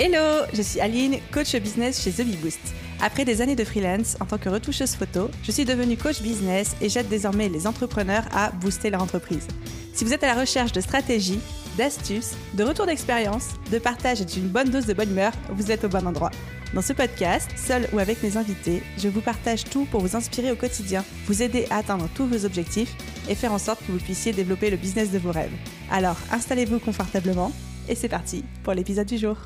Hello, je suis Aline, coach business chez The Bee Boost. Après des années de freelance en tant que retoucheuse photo, je suis devenue coach business et j'aide désormais les entrepreneurs à booster leur entreprise. Si vous êtes à la recherche de stratégies, d'astuces, de retours d'expérience, de partage et d'une bonne dose de bonne humeur, vous êtes au bon endroit. Dans ce podcast, seul ou avec mes invités, je vous partage tout pour vous inspirer au quotidien, vous aider à atteindre tous vos objectifs et faire en sorte que vous puissiez développer le business de vos rêves. Alors, installez-vous confortablement et c'est parti pour l'épisode du jour.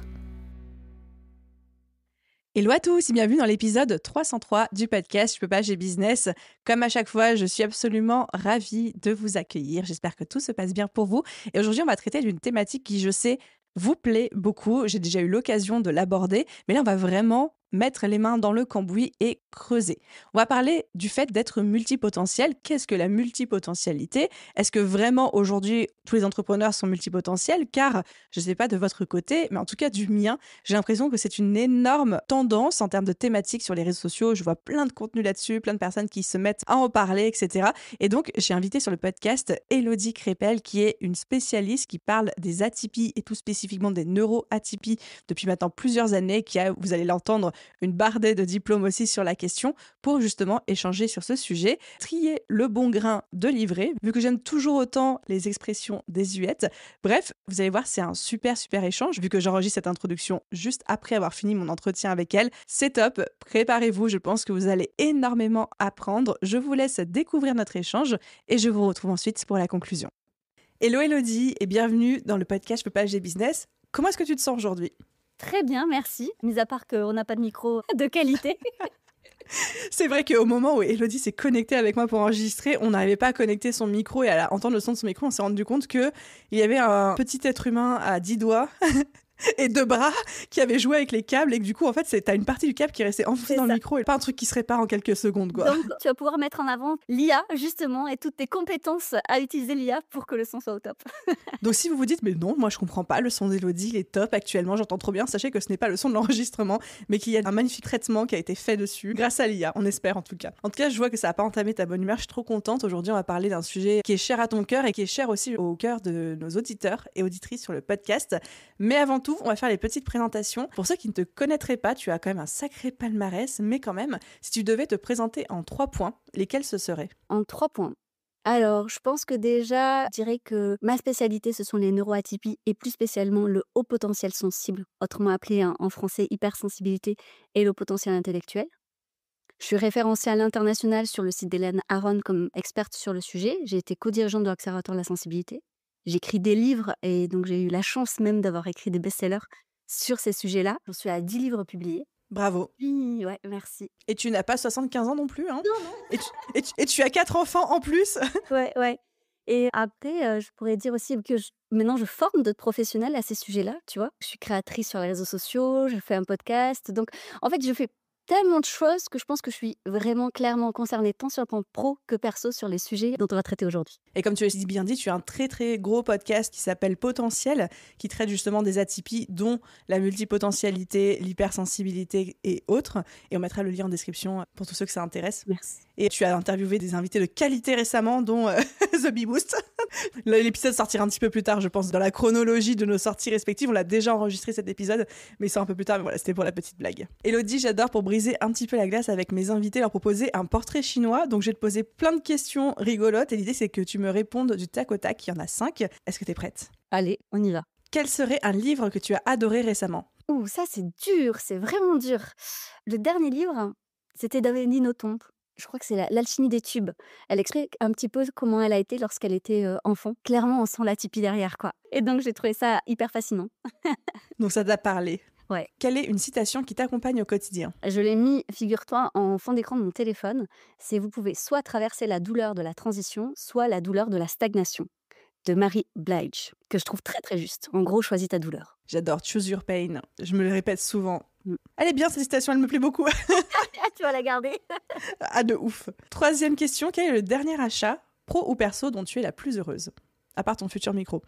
Hello à tous et bienvenue dans l'épisode 303 du podcast Je peux pas, j'ai business. Comme à chaque fois, je suis absolument ravie de vous accueillir. J'espère que tout se passe bien pour vous. Et aujourd'hui, on va traiter d'une thématique qui, je sais, vous plaît beaucoup. J'ai déjà eu l'occasion de l'aborder, mais là, on va vraiment mettre les mains dans le cambouis et creuser. On va parler du fait d'être multipotentiel. Qu'est-ce que la multipotentialité ? Est-ce que vraiment aujourd'hui, tous les entrepreneurs sont multipotentiels ? Car, je ne sais pas de votre côté, mais en tout cas du mien, j'ai l'impression que c'est une énorme tendance en termes de thématiques sur les réseaux sociaux. Je vois plein de contenu là-dessus, plein de personnes qui se mettent à en parler, etc. Et donc, j'ai invité sur le podcast Élodie Crépel, qui est une spécialiste qui parle des atypies et tout spécifiquement des neuroatypies depuis maintenant plusieurs années, qui a, vous allez l'entendre, une bardée de diplômes aussi sur la question pour justement échanger sur ce sujet, trier le bon grain de livret, vu que j'aime toujours autant les expressions désuètes. Bref, vous allez voir, c'est un super échange, vu que j'enregistre cette introduction juste après avoir fini mon entretien avec elle. C'est top, préparez-vous, je pense que vous allez énormément apprendre. Je vous laisse découvrir notre échange et je vous retrouve ensuite pour la conclusion. Hello Élodie et bienvenue dans le podcast Je peux pas, j'ai business. Comment est-ce que tu te sens aujourd'hui ? Très bien, merci. Mis à part qu'on n'a pas de micro de qualité. C'est vrai qu'au moment où Élodie s'est connectée avec moi pour enregistrer, on n'arrivait pas à connecter son micro et à entendre le son de son micro. On s'est rendu compte qu'il y avait un petit être humain à 10 doigts et 2 bras qui avait joué avec les câbles et que du coup, en fait, t'as une partie du câble qui est restée enfoncée dans le micro et pas un truc qui se répare en quelques secondes, quoi. Donc, tu vas pouvoir mettre en avant l'IA, justement, et toutes tes compétences à utiliser l'IA pour que le son soit au top. Donc, si vous vous dites, mais non, moi, je comprends pas, le son d'Élodie, il est top actuellement, j'entends trop bien, sachez que ce n'est pas le son de l'enregistrement, mais qu'il y a un magnifique traitement qui a été fait dessus, grâce à l'IA, on espère en tout cas. En tout cas, je vois que ça n'a pas entamé ta bonne humeur, je suis trop contente. Aujourd'hui, on va parler d'un sujet qui est cher à ton cœur et qui est cher aussi au cœur de nos auditeurs et auditrices sur le podcast. Mais avant tout, on va faire les petites présentations. Pour ceux qui ne te connaîtraient pas, tu as quand même un sacré palmarès, mais quand même, si tu devais te présenter en 3 points, lesquels ce seraient ? En 3 points. Alors, je pense que déjà, je dirais que ma spécialité, ce sont les neuroatypies et plus spécialement le haut potentiel sensible, autrement appelé en français hypersensibilité et le potentiel intellectuel. Je suis référencée à l'international sur le site d'Hélène Aron comme experte sur le sujet. J'ai été co-dirigeante de l'Observatoire de la sensibilité. J'écris des livres et donc j'ai eu la chance même d'avoir écrit des best-sellers sur ces sujets-là. J'en suis à 10 livres publiés. Bravo. Oui, ouais, merci. Et tu n'as pas 75 ans non plus, hein ? Non. Et tu as 4 enfants en plus. Ouais. Et après, je pourrais dire aussi que maintenant, je forme d'autres professionnels à ces sujets-là, tu vois. Je suis créatrice sur les réseaux sociaux, je fais un podcast. Donc, en fait, je fais tellement de choses que je pense que je suis vraiment clairement concernée tant sur le plan pro que perso sur les sujets dont on va traiter aujourd'hui. Et comme tu l'as bien dit, tu as un très gros podcast qui s'appelle Potentiel, qui traite justement des atypies, dont la multipotentialité, l'hypersensibilité et autres. Et on mettra le lien en description pour tous ceux que ça intéresse. Merci. Et tu as interviewé des invités de qualité récemment, dont The Bee Boost. L'épisode sortira un petit peu plus tard, je pense, dans la chronologie de nos sorties respectives. On l'a déjà enregistré cet épisode, mais il sort un peu plus tard. Mais voilà, c'était pour la petite blague. Élodie, j'adore pour briser un petit peu la glace avec mes invités, leur proposer un portrait chinois. Donc je vais te poser plein de questions rigolotes et l'idée c'est que tu me répondes du tac au tac. Il y en a 5. Est-ce que t'es prête ? Allez, on y va. Quel serait un livre que tu as adoré récemment ? Ouh, ça c'est dur, c'est vraiment dur. Le dernier livre, c'était d'Amélie Nothomb. Je crois que c'est l'alchimie des tubes. Elle explique un petit peu comment elle a été lorsqu'elle était enfant. Clairement, on sent l'atypie derrière, quoi. Et donc, j'ai trouvé ça hyper fascinant. Donc, ça t'a parlé. Ouais. Quelle est une citation qui t'accompagne au quotidien ? Je l'ai mis, figure-toi, en fond d'écran de mon téléphone. C'est « Vous pouvez soit traverser la douleur de la transition, soit la douleur de la stagnation » de Mary Blige, que je trouve très juste. En gros, choisis ta douleur. J'adore Choose Your Pain. Je me le répète souvent. Elle est bien, cette citation, elle me plaît beaucoup. Tu vas la garder. Ah, de ouf. 3e question, quel est le dernier achat, pro ou perso, dont tu es la plus heureuse ? À part ton futur micro.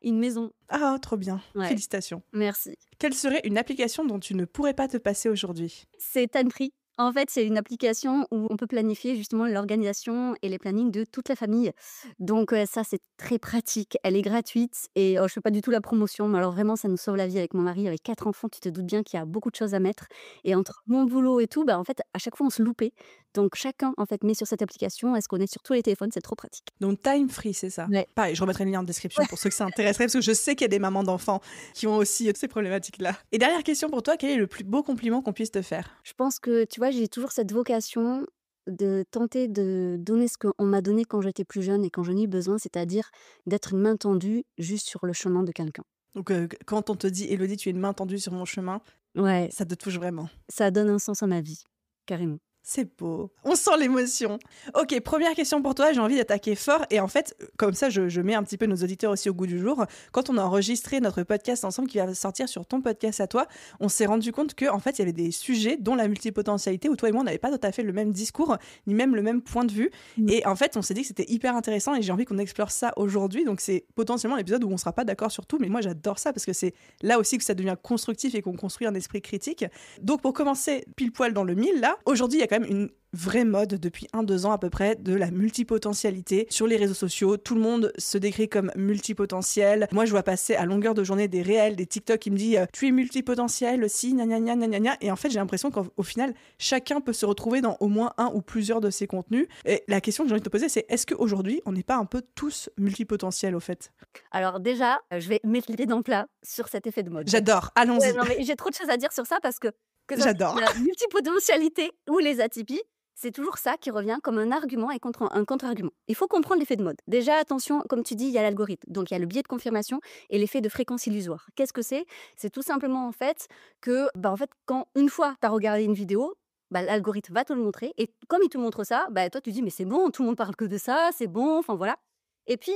Une maison. Ah, trop bien. Ouais. Félicitations. Merci. Quelle serait une application dont tu ne pourrais pas te passer aujourd'hui ? C'est Tanpree. En fait, c'est une application où on peut planifier justement l'organisation et les plannings de toute la famille. Donc ça, c'est très pratique. Elle est gratuite et je fais pas du tout la promotion, mais alors vraiment, ça nous sauve la vie avec mon mari. Avec 4 enfants, tu te doutes bien qu'il y a beaucoup de choses à mettre et entre mon boulot et tout, bah, en fait, à chaque fois, on se loupait. Donc chacun, en fait, met sur cette application. Elle se connecte sur tous les téléphones, c'est trop pratique. Donc Time Free, c'est ça? Ouais. Pareil, je remettrai le lien en description pour ceux que ça intéresserait, parce que je sais qu'il y a des mamans d'enfants qui ont aussi ces problématiques-là. Et dernière question pour toi, quel est le plus beau compliment qu'on puisse te faire? Je pense que, tu vois, j'ai toujours cette vocation de tenter de donner ce qu'on m'a donné quand j'étais plus jeune et quand j'en ai eu besoin, c'est-à-dire d'être une main tendue juste sur le chemin de quelqu'un. Donc quand on te dit Élodie, tu es une main tendue sur mon chemin, Ouais, ça te touche vraiment. ça donne un sens à ma vie, carrément. C'est beau. On sent l'émotion. Ok, première question pour toi. J'ai envie d'attaquer fort. Et en fait, comme ça, je mets un petit peu nos auditeurs aussi au goût du jour. Quand on a enregistré notre podcast ensemble qui va sortir sur ton podcast à toi, on s'est rendu compte qu'en fait, il y avait des sujets, dont la multipotentialité, où toi et moi, on n'avait pas tout à fait le même discours, ni même le même point de vue. Mm. Et en fait, on s'est dit que c'était hyper intéressant et j'ai envie qu'on explore ça aujourd'hui. Donc, c'est potentiellement l'épisode où on ne sera pas d'accord sur tout. Mais moi, j'adore ça parce que c'est là aussi que ça devient constructif et qu'on construit un esprit critique. Donc, pour commencer pile poil dans le mille, là, aujourd'hui, il y a quand même une vraie mode depuis 1-2 ans à peu près de la multipotentialité sur les réseaux sociaux. Tout le monde se décrit comme multipotentiel. Moi, je vois passer à longueur de journée des réels, des TikTok qui me disent tu es multipotentiel, si, gna gna gna gna gna gna. Et en fait, j'ai l'impression qu'au final, chacun peut se retrouver dans au moins un ou plusieurs de ces contenus. Et la question que j'ai envie de te poser, c'est est-ce qu'aujourd'hui, on n'est pas un peu tous multipotentiels au fait? Alors déjà, je vais mettre les pieds dans le plat sur cet effet de mode. J'adore, Ouais, allons-y. non, mais j'ai trop de choses à dire sur ça parce que ça soit J'adore. la multipotentialité ou les atypies, c'est toujours ça qui revient comme un argument et un contre-argument. Il faut comprendre l'effet de mode. Déjà, attention, comme tu dis, il y a l'algorithme. Donc, il y a le biais de confirmation et l'effet de fréquence illusoire. Qu'est-ce que c'est? C'est tout simplement en fait que, en fait, quand une fois tu as regardé une vidéo, l'algorithme va te le montrer. Et comme il te montre ça, toi, tu dis, mais c'est bon, tout le monde parle que de ça, c'est bon, enfin voilà. Et puis,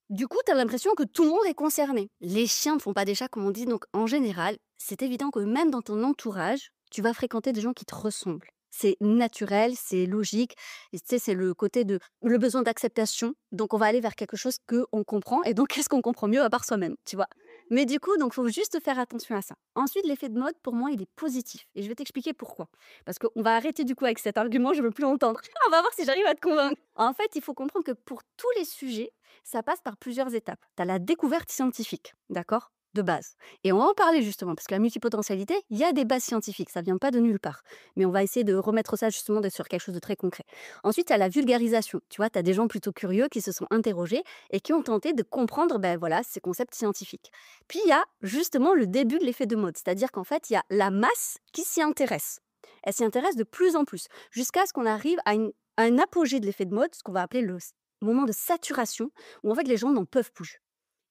du coup, tu as l'impression que tout le monde est concerné. Les chiens ne font pas des chats, comme on dit. Donc, en général, c'est évident que même dans ton entourage, tu vas fréquenter des gens qui te ressemblent. C'est naturel, c'est logique. Et tu sais, c'est le côté de le besoin d'acceptation. Donc, on va aller vers quelque chose qu'on comprend. Et donc, qu'est-ce qu'on comprend mieux à part soi-même, tu vois? Mais du coup, donc, faut juste faire attention à ça. Ensuite, l'effet de mode, pour moi, il est positif. Et je vais t'expliquer pourquoi. Parce qu'on va arrêter du coup avec cet argument, je ne veux plus l'entendre. On va voir si j'arrive à te convaincre. En fait, il faut comprendre que pour tous les sujets, ça passe par plusieurs étapes. Tu as la découverte scientifique, d'accord? De base. Et on va en parler justement, parce que la multipotentialité, il y a des bases scientifiques, ça vient pas de nulle part. Mais on va essayer de remettre ça justement sur quelque chose de très concret. Ensuite, tu as la vulgarisation. Tu vois, tu as des gens plutôt curieux qui se sont interrogés et qui ont tenté de comprendre voilà, ces concepts scientifiques. Puis il y a justement le début de l'effet de mode, c'est-à-dire qu'en fait, il y a la masse qui s'y intéresse. Elle s'y intéresse de plus en plus, jusqu'à ce qu'on arrive à un apogée de l'effet de mode, ce qu'on va appeler le moment de saturation, où en fait les gens n'en peuvent plus.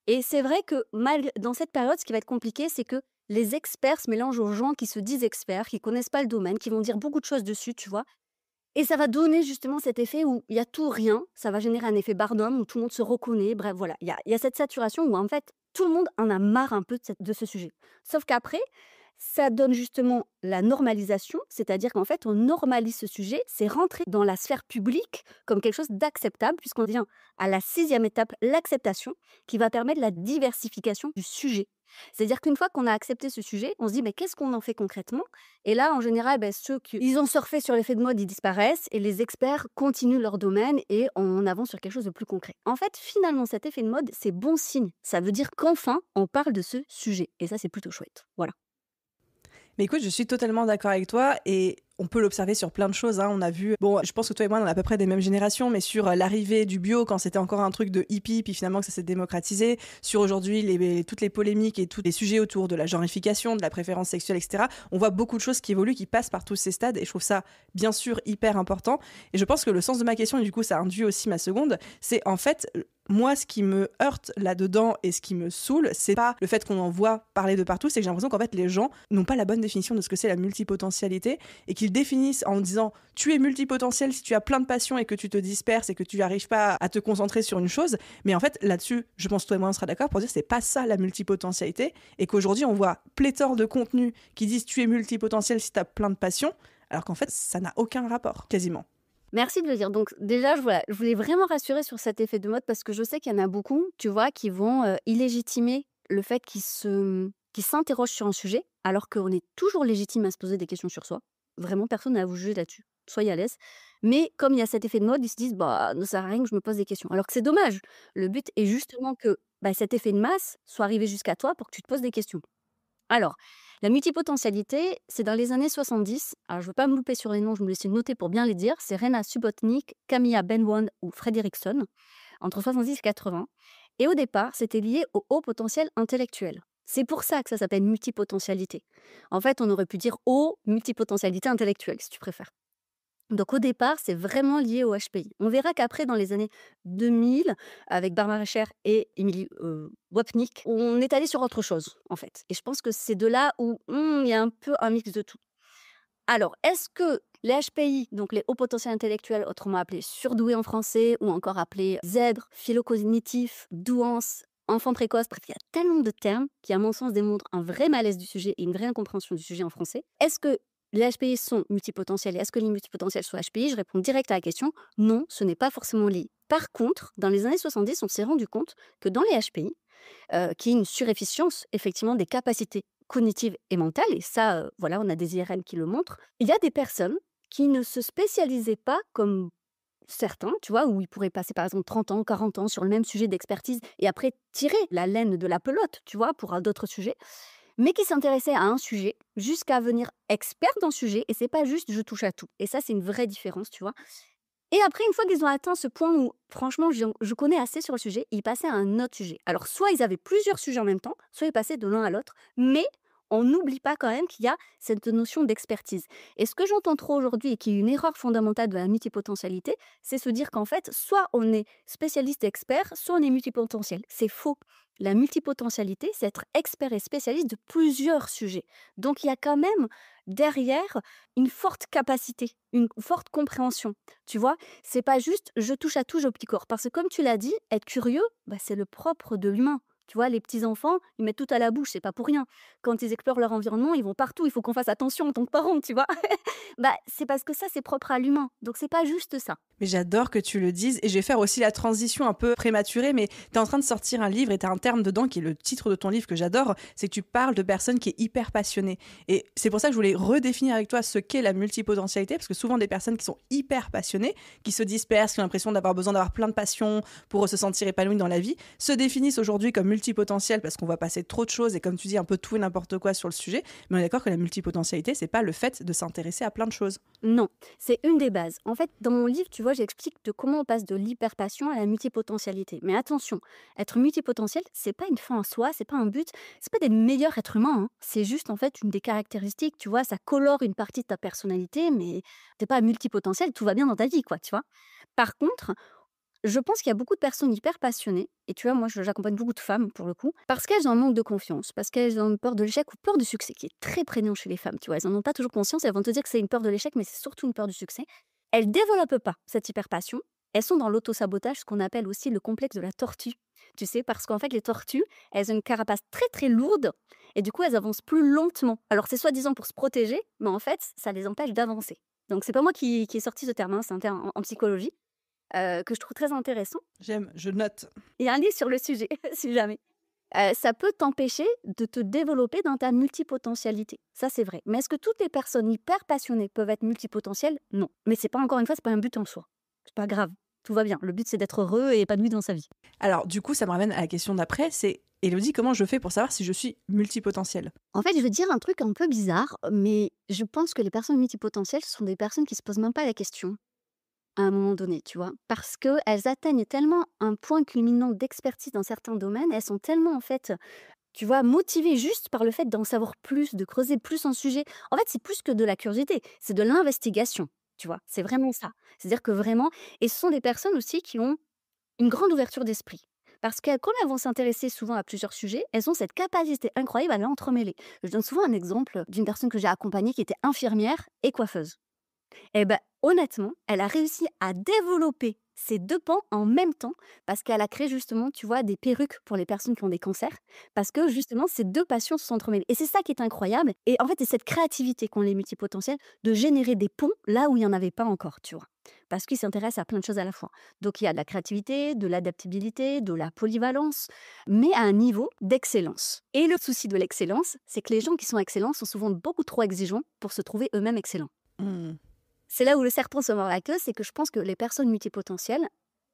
Et c'est vrai que dans cette période, ce qui va être compliqué, c'est que les experts se mélangent aux gens qui se disent experts, qui connaissent pas le domaine, qui vont dire beaucoup de choses dessus, tu vois. Et ça va donner justement cet effet où il y a tout ou rien. Ça va générer un effet Barnum où tout le monde se reconnaît. Bref, voilà. Il y a cette saturation où en fait, tout le monde en a marre un peu de ce sujet. Sauf qu'après, ça donne justement la normalisation, c'est-à-dire qu'en fait, on normalise ce sujet, c'est rentrer dans la sphère publique comme quelque chose d'acceptable, puisqu'on vient à la 6e étape, l'acceptation, qui va permettre la diversification du sujet. C'est-à-dire qu'une fois qu'on a accepté ce sujet, on se dit, mais qu'est-ce qu'on en fait concrètement? Et là, en général, ceux qui ils ont surfé sur l'effet de mode, ils disparaissent, et les experts continuent leur domaine et on avance sur quelque chose de plus concret. En fait, finalement, cet effet de mode, c'est bon signe. Ça veut dire qu'enfin, on parle de ce sujet. Et ça, c'est plutôt chouette. Voilà. Mais écoute, je suis totalement d'accord avec toi et on peut l'observer sur plein de choses. On a vu, bon, je pense que toi et moi, on est à peu près des mêmes générations, mais sur l'arrivée du bio, quand c'était encore un truc de hippie, puis finalement que ça s'est démocratisé, sur aujourd'hui toutes les polémiques et tous les sujets autour de la genrification, de la préférence sexuelle, etc. On voit beaucoup de choses qui évoluent, qui passent par tous ces stades, et je trouve ça, bien sûr, hyper important. Et je pense que le sens de ma question, et du coup, ça induit aussi ma seconde, c'est en fait... Moi, ce qui me heurte là-dedans et ce qui me saoule, c'est pas le fait qu'on en voit parler de partout, c'est que j'ai l'impression qu'en fait, les gens n'ont pas la bonne définition de ce que c'est la multipotentialité et qu'ils définissent en disant tu es multipotentiel si tu as plein de passions et que tu te disperses et que tu n'arrives pas à te concentrer sur une chose. Mais en fait, là-dessus, je pense que toi et moi, on sera d'accord pour dire que c'est pas ça la multipotentialité et qu'aujourd'hui, on voit pléthore de contenus qui disent tu es multipotentiel si tu as plein de passions, alors qu'en fait, ça n'a aucun rapport, quasiment. Merci de le dire. Donc déjà, je voulais vraiment rassurer sur cet effet de mode parce que je sais qu'il y en a beaucoup, tu vois, qui vont illégitimer le fait qu'ils s'interrogent sur un sujet, alors qu'on est toujours légitime à se poser des questions sur soi. Vraiment, personne n'a à vous juger là-dessus. Soyez à l'aise. Mais comme il y a cet effet de mode, ils se disent: «Bah, ça sert à rien que je me pose des questions». Alors que c'est dommage. Le but est justement que, bah, cet effet de masse soit arrivé jusqu'à toi pour que tu te poses des questions. Alors, la multipotentialité, c'est dans les années 70. Alors, je ne veux pas me louper sur les noms, je me laisse noter pour bien les dire. C'est Rena Subotnik, Camilla Benwand ou Frederickson, entre 70 et 80. Et au départ, c'était lié au haut potentiel intellectuel. C'est pour ça que ça s'appelle multipotentialité. En fait, on aurait pu dire haut multipotentialité intellectuelle, si tu préfères. Donc au départ, c'est vraiment lié au HPI. On verra qu'après, dans les années 2000, avec Barbara Scher et Emily Wapnick, on est allé sur autre chose, en fait. Et je pense que c'est de là où il y a un peu un mix de tout. Alors, est-ce que les HPI, donc les hauts potentiels intellectuels, autrement appelés surdoués en français, ou encore appelés zèbres, phylocognitifs, douance, enfants précoces, bref, il y a tellement de termes qui, à mon sens, démontrent un vrai malaise du sujet et une vraie incompréhension du sujet en français. Est-ce que les HPI sont multipotentiels et est-ce que les multipotentiels sont HPI? Je réponds direct à la question. Non, ce n'est pas forcément lié. Par contre, dans les années 70, on s'est rendu compte que dans les HPI, qui est une surefficience, effectivement, des capacités cognitives et mentales, et ça, voilà, on a des IRM qui le montrent. Il y a des personnes qui ne se spécialisaient pas comme certains, tu vois, où ils pourraient passer, par exemple, 30 ans, 40 ans sur le même sujet d'expertise et après tirer la laine de la pelote, tu vois, pour d'autres sujets, mais qui s'intéressaient à un sujet jusqu'à devenir expert dans le sujet, et c'est pas juste je touche à tout. Et ça, c'est une vraie différence, tu vois. Et après, une fois qu'ils ont atteint ce point où, franchement, je connais assez sur le sujet, ils passaient à un autre sujet. Alors, soit ils avaient plusieurs sujets en même temps, soit ils passaient de l'un à l'autre, mais on n'oublie pas quand même qu'il y a cette notion d'expertise. Et ce que j'entends trop aujourd'hui et qui est une erreur fondamentale de la multipotentialité, c'est se dire qu'en fait, soit on est spécialiste et expert, soit on est multipotentiel. C'est faux. La multipotentialité, c'est être expert et spécialiste de plusieurs sujets. Donc, il y a quand même derrière une forte capacité, une forte compréhension. Tu vois, c'est pas juste je touche à tout, j'ai au petit corps. Parce que comme tu l'as dit, être curieux, bah, c'est le propre de l'humain. Tu vois, les petits-enfants, ils mettent tout à la bouche, c'est pas pour rien. Quand ils explorent leur environnement, ils vont partout, il faut qu'on fasse attention en tant que parent, tu vois. Bah, c'est parce que ça, c'est propre à l'humain. Donc, c'est pas juste ça. Mais j'adore que tu le dises et je vais faire aussi la transition un peu prématurée, mais tu es en train de sortir un livre et tu as un terme dedans qui est le titre de ton livre que j'adore, c'est que tu parles de personnes qui est hyper passionnée. Et c'est pour ça que je voulais redéfinir avec toi ce qu'est la multipotentialité, parce que souvent des personnes qui sont hyper passionnées, qui se dispersent, qui ont l'impression d'avoir besoin d'avoir plein de passions pour se sentir épanouies dans la vie, se définissent aujourd'hui comme multipotentielles parce qu'on va passer trop de choses et comme tu dis un peu tout et n'importe quoi sur le sujet, mais on est d'accord que la multipotentialité, c'est pas le fait de s'intéresser à plein de choses. Non, c'est une des bases. En fait, dans mon livre, tu vois, j'explique de comment on passe de l'hyperpassion à la multipotentialité. Mais attention, être multipotentiel, c'est pas une fin en soi, c'est pas un but, c'est pas des meilleurs êtres humains, hein. C'est juste en fait une des caractéristiques, tu vois, ça colore une partie de ta personnalité, mais t'es pas multipotentiel, tout va bien dans ta vie, quoi, tu vois. Par contre, je pense qu'il y a beaucoup de personnes hyper passionnées, et tu vois, moi, j'accompagne beaucoup de femmes, pour le coup, parce qu'elles ont un manque de confiance, parce qu'elles ont une peur de l'échec ou peur du succès, qui est très prégnant chez les femmes, tu vois. Elles n'en ont pas toujours conscience, elles vont te dire que c'est une peur de l'échec, mais c'est surtout une peur du succès. Elles développent pas cette hyper passion. Elles sont dans l'auto-sabotage, ce qu'on appelle aussi le complexe de la tortue. Tu sais, parce qu'en fait, les tortues, elles ont une carapace très très lourde, et du coup, elles avancent plus lentement. Alors, c'est soi-disant pour se protéger, mais en fait, ça les empêche d'avancer. Donc, c'est pas moi qui ai sorti ce terme, hein, c'est un terme en psychologie que je trouve très intéressant. J'aime, je note. Il y a un livre sur le sujet, si jamais. Ça peut t'empêcher de te développer dans ta multipotentialité. Ça, c'est vrai. Mais est-ce que toutes les personnes hyper passionnées peuvent être multipotentielles? Non. Mais c'est pas, encore une fois, c'est pas un but en soi. C'est pas grave. Tout va bien. Le but, c'est d'être heureux et épanoui dans sa vie. Alors du coup, ça me ramène à la question d'après, c'est Élodie, comment je fais pour savoir si je suis multipotentielle? En fait, je vais dire un truc un peu bizarre, mais je pense que les personnes multipotentielles, ce sont des personnes qui se posent même pas la question à un moment donné, tu vois? Parce qu'elles atteignent tellement un point culminant d'expertise dans certains domaines, elles sont tellement, en fait, tu vois, motivées juste par le fait d'en savoir plus, de creuser plus un sujet. En fait, c'est plus que de la curiosité, c'est de l'investigation, tu vois? C'est vraiment ça. C'est-à-dire que vraiment, et ce sont des personnes aussi qui ont une grande ouverture d'esprit. Parce que comme elles vont s'intéresser souvent à plusieurs sujets, elles ont cette capacité incroyable à l'entremêler. Je donne souvent un exemple d'une personne que j'ai accompagnée qui était infirmière et coiffeuse. Eh ben, honnêtement, elle a réussi à développer ces 2 pans en même temps parce qu'elle a créé justement, tu vois, des perruques pour les personnes qui ont des cancers parce que justement ces 2 passions se sont entremêlées et c'est ça qui est incroyable et en fait, c'est cette créativité qu'ont les multipotentiels de générer des ponts là où il y en avait pas encore, tu vois? Parce qu'ils s'intéressent à plein de choses à la fois. Donc il y a de la créativité, de l'adaptabilité, de la polyvalence, mais à un niveau d'excellence. Et le souci de l'excellence, c'est que les gens qui sont excellents sont souvent beaucoup trop exigeants pour se trouver eux-mêmes excellents. Mmh. C'est là où le serpent se mord la queue, c'est que je pense que les personnes multipotentielles,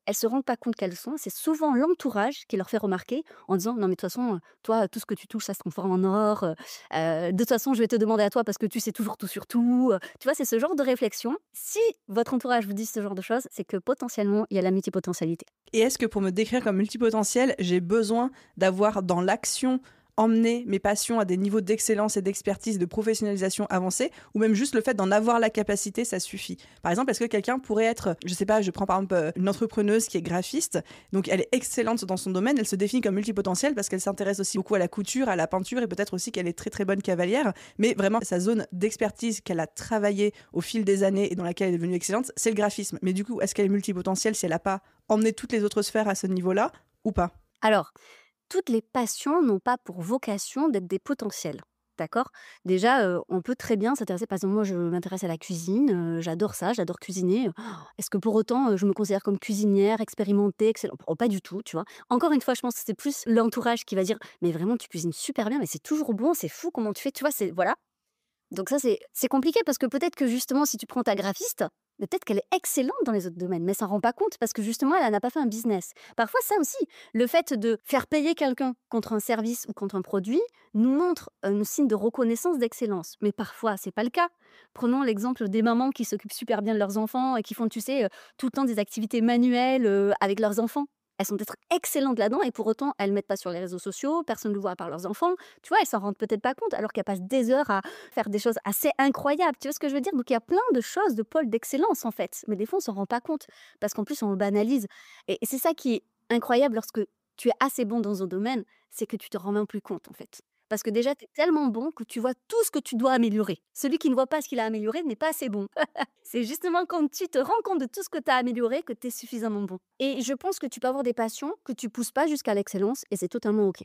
elles se rendent pas compte qu'elles sont. C'est souvent l'entourage qui leur fait remarquer en disant: «Non mais de toute façon, toi, tout ce que tu touches, ça se transforme en or, de toute façon, je vais te demander à toi parce que tu sais toujours tout sur tout», tu vois? C'est ce genre de réflexion. Si votre entourage vous dit ce genre de choses, c'est que potentiellement, il y a la multipotentialité. Et est-ce que pour me décrire comme multipotentiel, j'ai besoin d'avoir dans l'action emmené mes passions à des niveaux d'excellence et d'expertise, de professionnalisation avancés, ou même juste le fait d'en avoir la capacité, ça suffit? Par exemple, est-ce que quelqu'un pourrait être, je sais pas, je prends par exemple une entrepreneuse qui est graphiste, donc elle est excellente dans son domaine, elle se définit comme multipotentielle parce qu'elle s'intéresse aussi beaucoup à la couture, à la peinture et peut-être aussi qu'elle est très très bonne cavalière, mais vraiment sa zone d'expertise qu'elle a travaillé au fil des années et dans laquelle elle est devenue excellente, c'est le graphisme. Mais du coup, est-ce qu'elle est multipotentielle si elle n'a pas emmené toutes les autres sphères à ce niveau-là ou pas? Alors, toutes les passions n'ont pas pour vocation d'être des potentiels. D'accord? Déjà, on peut très bien s'intéresser par exemple, moi, je m'intéresse à la cuisine, j'adore ça, j'adore cuisiner. Est-ce que pour autant, je me considère comme cuisinière, expérimentée, excellente? Oh, pas du tout, tu vois? Encore une fois, je pense que c'est plus l'entourage qui va dire: «Mais vraiment, tu cuisines super bien, mais c'est toujours bon, c'est fou comment tu fais», tu vois? C'est voilà. Donc ça, c'est compliqué parce que peut-être que justement, si tu prends ta graphiste, mais peut-être qu'elle est excellente dans les autres domaines, mais elle s'en rend pas compte parce que justement, elle n'a pas fait un business. Parfois, ça aussi, le fait de faire payer quelqu'un contre un service ou contre un produit nous montre un signe de reconnaissance d'excellence. Mais parfois, c'est pas le cas. Prenons l'exemple des mamans qui s'occupent super bien de leurs enfants et qui font, tu sais, tout le temps des activités manuelles avec leurs enfants. Elles sont peut-être excellentes là-dedans et pour autant, elles ne mettent pas sur les réseaux sociaux, personne ne le voit à part leurs enfants. Tu vois, elles s'en rendent peut-être pas compte alors qu'elles passent des heures à faire des choses assez incroyables. Tu vois ce que je veux dire? Donc il y a plein de choses, de pôles d'excellence en fait. Mais des fois, on s'en rend pas compte parce qu'en plus, on le banalise. Et c'est ça qui est incroyable lorsque tu es assez bon dans un domaine, c'est que tu te rends même plus compte en fait. Parce que déjà, tu es tellement bon que tu vois tout ce que tu dois améliorer. Celui qui ne voit pas ce qu'il a amélioré n'est pas assez bon. C'est justement quand tu te rends compte de tout ce que tu as amélioré que tu es suffisamment bon. Et je pense que tu peux avoir des passions que tu pousses pas jusqu'à l'excellence et c'est totalement OK.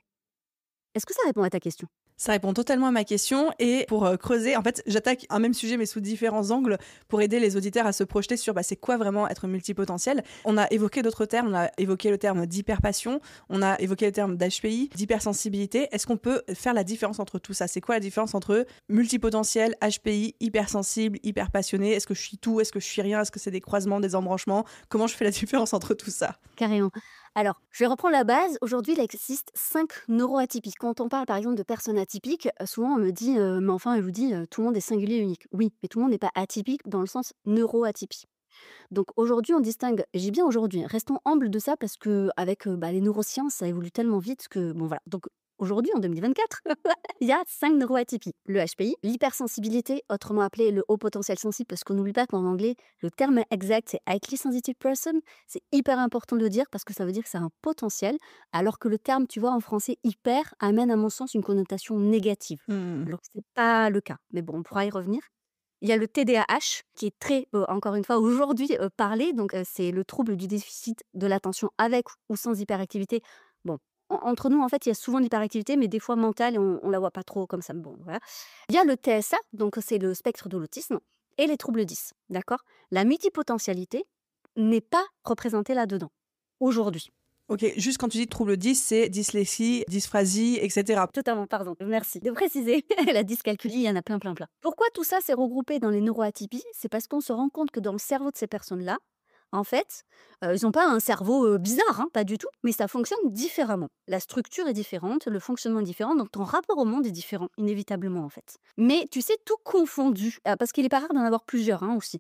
Est-ce que ça répond à ta question? Ça répond totalement à ma question et pour creuser, en fait, j'attaque un même sujet mais sous différents angles pour aider les auditeurs à se projeter sur c'est quoi vraiment être multipotentiel. On a évoqué d'autres termes, on a évoqué le terme d'hyperpassion, on a évoqué le terme d'HPI, d'hypersensibilité. Est-ce qu'on peut faire la différence entre tout ça? C'est quoi la différence entre multipotentiel, HPI, hypersensible, hyperpassionné? Est-ce que je suis tout? Est-ce que je suis rien? Est-ce que c'est des croisements, des embranchements? Comment je fais la différence entre tout ça? Carrément. Alors, je vais reprendre la base. Aujourd'hui, il existe 5 neuroatypies. Quand on parle par exemple de personnes atypiques, souvent on me dit, mais enfin, elle vous dit, tout le monde est singulier et unique. Oui, mais tout le monde n'est pas atypique dans le sens neuroatypie. Donc aujourd'hui, on distingue, j'ai bien aujourd'hui, hein, restons humbles de ça parce que avec les neurosciences, ça évolue tellement vite que bon voilà. Donc aujourd'hui, en 2024, il y a 5 neuroatypies. Le HPI, l'hypersensibilité, autrement appelé le haut potentiel sensible, parce qu'on n'oublie pas qu'en anglais, le terme exact, c'est highly sensitive person. C'est hyper important de le dire parce que ça veut dire que c'est un potentiel, alors que le terme, tu vois, en français, hyper, amène à mon sens une connotation négative. Hmm. Alors que c'est pas le cas. Mais bon, on pourra y revenir. Il y a le TDAH qui est très, encore une fois, aujourd'hui, parlé. Donc, c'est le trouble du déficit de l'attention avec ou sans hyperactivité. Bon, entre nous, en fait, il y a souvent l'hyperactivité, mais des fois mentale et on la voit pas trop comme ça. Mais bon, voilà. Il y a le TSA, donc c'est le spectre de l'autisme et les troubles 10, d'accord? La multipotentialité n'est pas représentée là-dedans, aujourd'hui. Ok, juste quand tu dis trouble 10, c'est dyslexie, dysphasie, etc. Totalement, pardon, merci de préciser. La dyscalculie, il y en a plein, plein, plein. Pourquoi tout ça s'est regroupé dans les neuroatypies? C'est parce qu'on se rend compte que dans le cerveau de ces personnes-là, en fait, ils n'ont pas un cerveau bizarre, hein, pas du tout, mais ça fonctionne différemment. La structure est différente, le fonctionnement est différent, donc ton rapport au monde est différent, inévitablement, en fait. Mais tu sais, tout confondu, parce qu'il n'est pas rare d'en avoir plusieurs hein, aussi.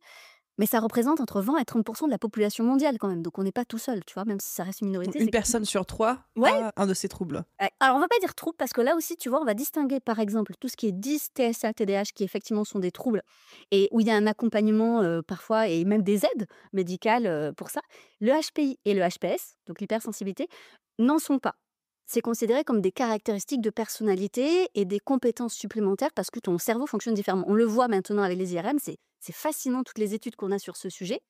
Mais ça représente entre 20 et 30% de la population mondiale quand même, donc on n'est pas tout seul, tu vois, même si ça reste une Donc minorité. une C'est personne sur trois ouais, a un de ces troubles. alors on va pas dire trouble parce que là aussi, tu vois, on va distinguer par exemple tout ce qui est 10, TSA, TDAH qui effectivement sont des troubles et où il y a un accompagnement parfois et même des aides médicales pour ça. Le HPI et le HPS, donc l'hypersensibilité, n'en sont pas. C'est considéré comme des caractéristiques de personnalité et des compétences supplémentaires parce que ton cerveau fonctionne différemment. On le voit maintenant avec les IRM, c'est fascinant toutes les études qu'on a sur ce sujet.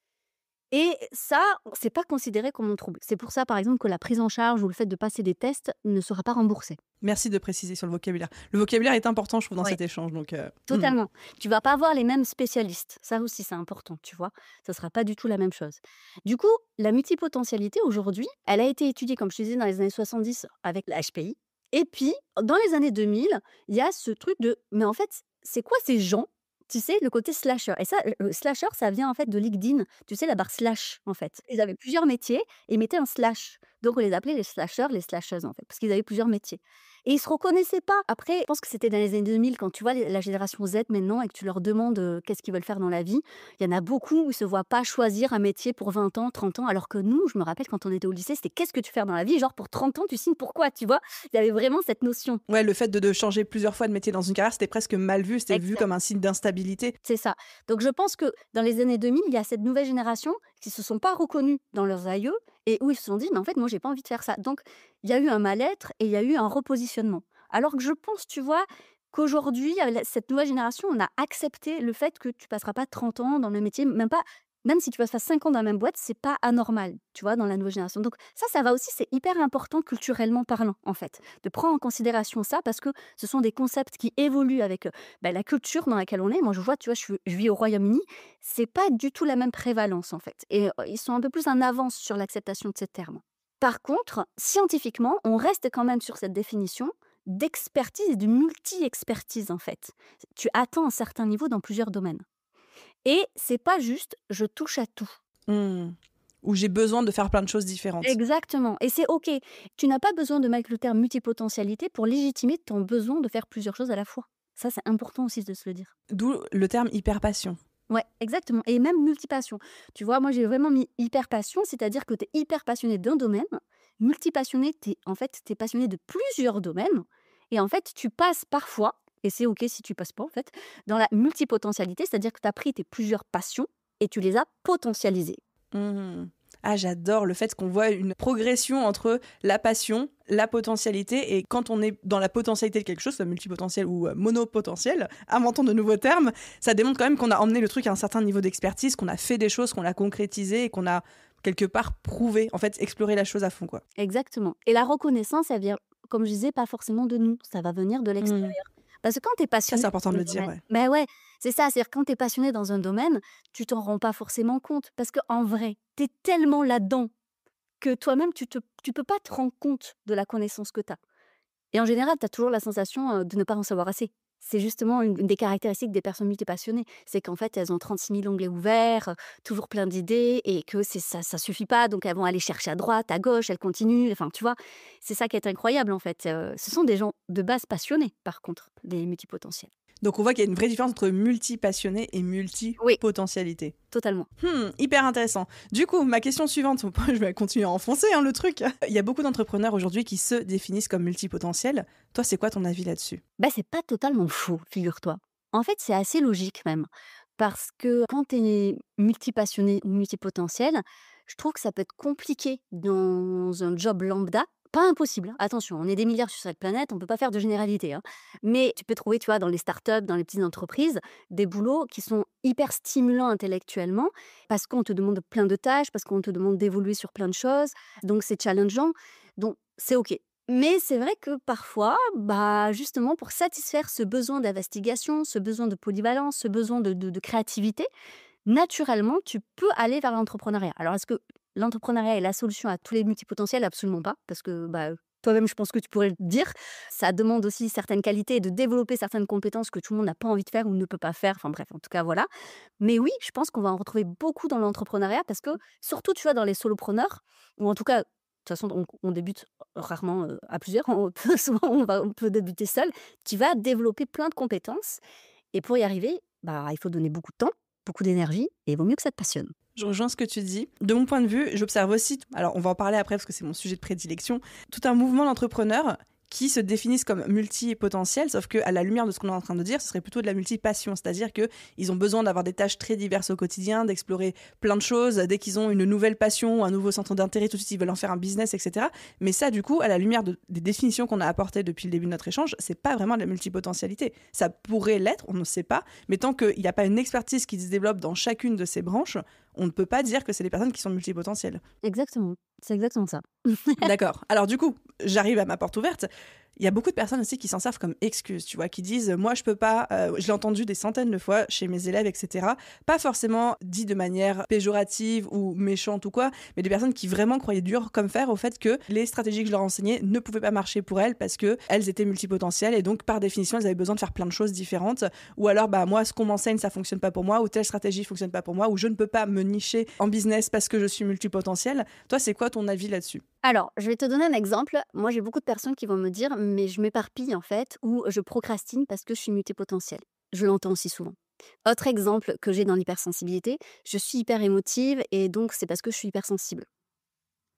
Et ça, c'est pas considéré comme un trouble. C'est pour ça, par exemple, que la prise en charge ou le fait de passer des tests ne sera pas remboursé. Merci de préciser sur le vocabulaire. Le vocabulaire est important, je trouve, dans Oui. cet échange. Donc, Totalement. Tu vas pas avoir les mêmes spécialistes. Ça aussi, c'est important, tu vois. Ça sera pas du tout la même chose. Du coup, la multipotentialité aujourd'hui, elle a été étudiée, comme je te disais, dans les années 70 avec la HPI. Et puis, dans les années 2000, il y a ce truc de, mais en fait, c'est quoi ces gens Tu sais, le côté slasher. Et ça, le slasher, ça vient en fait de LinkedIn. Tu sais, la barre slash, en fait. Ils avaient plusieurs métiers et ils mettaient un slash. Donc, on les appelait les slashers, les slasheuses, en fait, parce qu'ils avaient plusieurs métiers. Et ils se reconnaissaient pas. Après, je pense que c'était dans les années 2000, quand tu vois la génération Z maintenant et que tu leur demandes qu'est-ce qu'ils veulent faire dans la vie. Il y en a beaucoup où ils se voient pas choisir un métier pour 20 ans, 30 ans, alors que nous, je me rappelle quand on était au lycée, c'était qu'est-ce que tu fais dans la vie? Genre, pour 30 ans, tu signes pourquoi, tu vois? Il y avait vraiment cette notion. Ouais, le fait de changer plusieurs fois de métier dans une carrière, c'était presque mal vu, c'était vu Exact. comme un signe d'instabilité. C'est ça. Donc je pense que dans les années 2000, il y a cette nouvelle génération qui se sont pas reconnus dans leurs aïeux et où ils se sont dit: «Mais en fait, moi, j'ai pas envie de faire ça». Donc il y a eu un mal-être et il y a eu un repositionnement. Alors que je pense, tu vois, qu'aujourd'hui, avec cette nouvelle génération, on a accepté le fait que tu passeras pas 30 ans dans le même métier, même si tu passes pas 5 ans dans la même boîte, c'est pas anormal, tu vois, dans la nouvelle génération. Donc ça va aussi, c'est hyper important culturellement parlant, en fait, de prendre en considération ça parce que ce sont des concepts qui évoluent avec la culture dans laquelle on est. Moi, je vois, tu vois, je vis au Royaume-Uni, c'est pas du tout la même prévalence, en fait. Et ils sont un peu plus en avance sur l'acceptation de ces termes. Par contre, scientifiquement, on reste quand même sur cette définition d'expertise et de multi-expertise, en fait. Tu atteins un certain niveau dans plusieurs domaines. Et c'est pas juste je touche à tout. Hmm. Où j'ai besoin de faire plein de choses différentes. Exactement. Et c'est OK. Tu n'as pas besoin de mettre le terme multipotentialité pour légitimer ton besoin de faire plusieurs choses à la fois. Ça, c'est important aussi de se le dire. D'où le terme hyper-passion. Ouais, exactement. Et même multipassion. Tu vois, moi, j'ai vraiment mis hyper passion, c'est-à-dire que tu es hyper passionné d'un domaine. Multipassionné, t'es passionné de plusieurs domaines. Et en fait, tu passes parfois, et c'est OK si tu passes pas, en fait, dans la multipotentialité, c'est-à-dire que tu as pris tes plusieurs passions et tu les as potentialisées. Hmm. Ah, j'adore le fait qu'on voit une progression entre la passion, la potentialité, et quand on est dans la potentialité de quelque chose, soit multipotentiel ou monopotentiel, inventons de nouveaux termes, ça démontre quand même qu'on a emmené le truc à un certain niveau d'expertise, qu'on a fait des choses, qu'on l'a concrétisé et qu'on a quelque part prouvé, en fait, explorer la chose à fond, quoi. Exactement. Et la reconnaissance, elle vient, comme je disais, pas forcément de nous, ça va venir de l'extérieur. Parce que quand tu es Ça, passionné c'est important dans de un le dire, domaine, ouais. ben ouais, c'est ça, c'est-à-dire quand tu es passionné dans un domaine, tu t'en rends pas forcément compte. Parce qu'en vrai, tu es tellement là-dedans que toi-même, tu peux pas te rendre compte de la connaissance que tu as. Et en général, tu as toujours la sensation de ne pas en savoir assez. C'est justement une des caractéristiques des personnes multipassionnées. C'est qu'en fait, elles ont 36 000 onglets ouverts, toujours plein d'idées, et que ça suffit pas. Donc, elles vont aller chercher à droite, à gauche, elles continuent. Enfin, tu vois, c'est ça qui est incroyable, en fait. Ce sont des gens de base passionnés, par contre, des multipotentiels. Donc on voit qu'il y a une vraie différence entre multi-passionné et Oui, multi-potentialité. totalement. Hyper intéressant. Du coup, ma question suivante, je vais continuer à enfoncer le truc. Il y a beaucoup d'entrepreneurs aujourd'hui qui se définissent comme multipotentiels. Toi, c'est quoi ton avis là-dessus? Bah, c'est pas totalement faux, figure-toi. En fait, c'est assez logique même. Parce que quand tu es multipassionné ou multipotentiel, je trouve que ça peut être compliqué dans un job lambda. Pas impossible, hein. Attention, on est des milliards sur cette planète, on peut pas faire de généralité, hein. Mais tu peux trouver, tu vois, dans les startups, dans les petites entreprises, des boulots qui sont hyper stimulants intellectuellement, parce qu'on te demande plein de tâches, parce qu'on te demande d'évoluer sur plein de choses. Donc c'est challengeant. Donc c'est OK. Mais c'est vrai que parfois, bah, justement, pour satisfaire ce besoin d'investigation, ce besoin de polyvalence, ce besoin de créativité, naturellement, tu peux aller vers l'entrepreneuriat. Alors, est-ce que l'entrepreneuriat est la solution à tous les multipotentiels? Absolument pas, parce que bah, toi-même, je pense que tu pourrais le dire. Ça demande aussi certaines qualités et de développer certaines compétences que tout le monde n'a pas envie de faire ou ne peut pas faire. Enfin bref, en tout cas, voilà. Mais oui, je pense qu'on va en retrouver beaucoup dans l'entrepreneuriat parce que, surtout, tu vois, dans les solopreneurs, ou en tout cas, de toute façon, on débute rarement à plusieurs. Souvent, on peut débuter seul. Tu vas développer plein de compétences. Et pour y arriver, bah, il faut donner beaucoup de temps, beaucoup d'énergie, et il vaut mieux que ça te passionne. Je rejoins ce que tu dis. De mon point de vue, j'observe aussi, alors on va en parler après parce que c'est mon sujet de prédilection, tout un mouvement d'entrepreneurs qui se définissent comme multipotentiels, sauf qu'à la lumière de ce qu'on est en train de dire, ce serait plutôt de la multipassion, c'est-à-dire qu'ils ont besoin d'avoir des tâches très diverses au quotidien, d'explorer plein de choses, dès qu'ils ont une nouvelle passion, un nouveau centre d'intérêt, tout de suite ils veulent en faire un business, etc. Mais ça, du coup, à la lumière des définitions qu'on a apportées depuis le début de notre échange, c'est pas vraiment de la multipotentialité. Ça pourrait l'être, on ne sait pas, mais tant qu'il n'y a pas une expertise qui se développe dans chacune de ces branches, on ne peut pas dire que c'est des personnes qui sont multipotentielles. Exactement, c'est exactement ça. D'accord. Alors du coup, j'arrive à ma porte ouverte. Il y a beaucoup de personnes aussi qui s'en servent comme excuse, tu vois, qui disent moi je peux pas, je l'ai entendu des centaines de fois chez mes élèves, etc. Pas forcément dit de manière péjorative ou méchante ou quoi, mais des personnes qui vraiment croyaient dur comme fer au fait que les stratégies que je leur enseignais ne pouvaient pas marcher pour elles parce que elles étaient multipotentielles et donc par définition elles avaient besoin de faire plein de choses différentes. Ou alors moi ce qu'on m'enseigne ça fonctionne pas pour moi, ou telle stratégie fonctionne pas pour moi, ou je ne peux pas me nicher en business parce que je suis multipotentielle. Toi, c'est quoi ton avis là-dessus? Alors, je vais te donner un exemple. Moi, j'ai beaucoup de personnes qui vont me dire: «Mais je m'éparpille en fait» ou «Je procrastine parce que je suis multipotentielle». Je l'entends aussi souvent. Autre exemple que j'ai dans l'hypersensibilité, je suis hyper émotive et donc c'est parce que je suis hypersensible.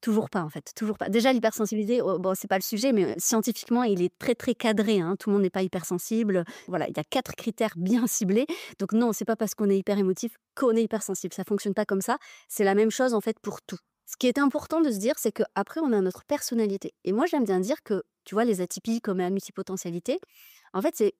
Toujours pas en fait, toujours pas. Déjà l'hypersensibilité, bon c'est pas le sujet, mais scientifiquement il est très, très cadré, hein. Tout le monde n'est pas hypersensible. Voilà, il y a 4 critères bien ciblés. Donc non, c'est pas parce qu'on est hyper émotif qu'on est hypersensible. Ça fonctionne pas comme ça. C'est la même chose en fait pour tout. Ce qui est important de se dire, c'est qu'après on a notre personnalité. Et moi j'aime bien dire que, tu vois, les atypies comme la multipotentialité, en fait c'est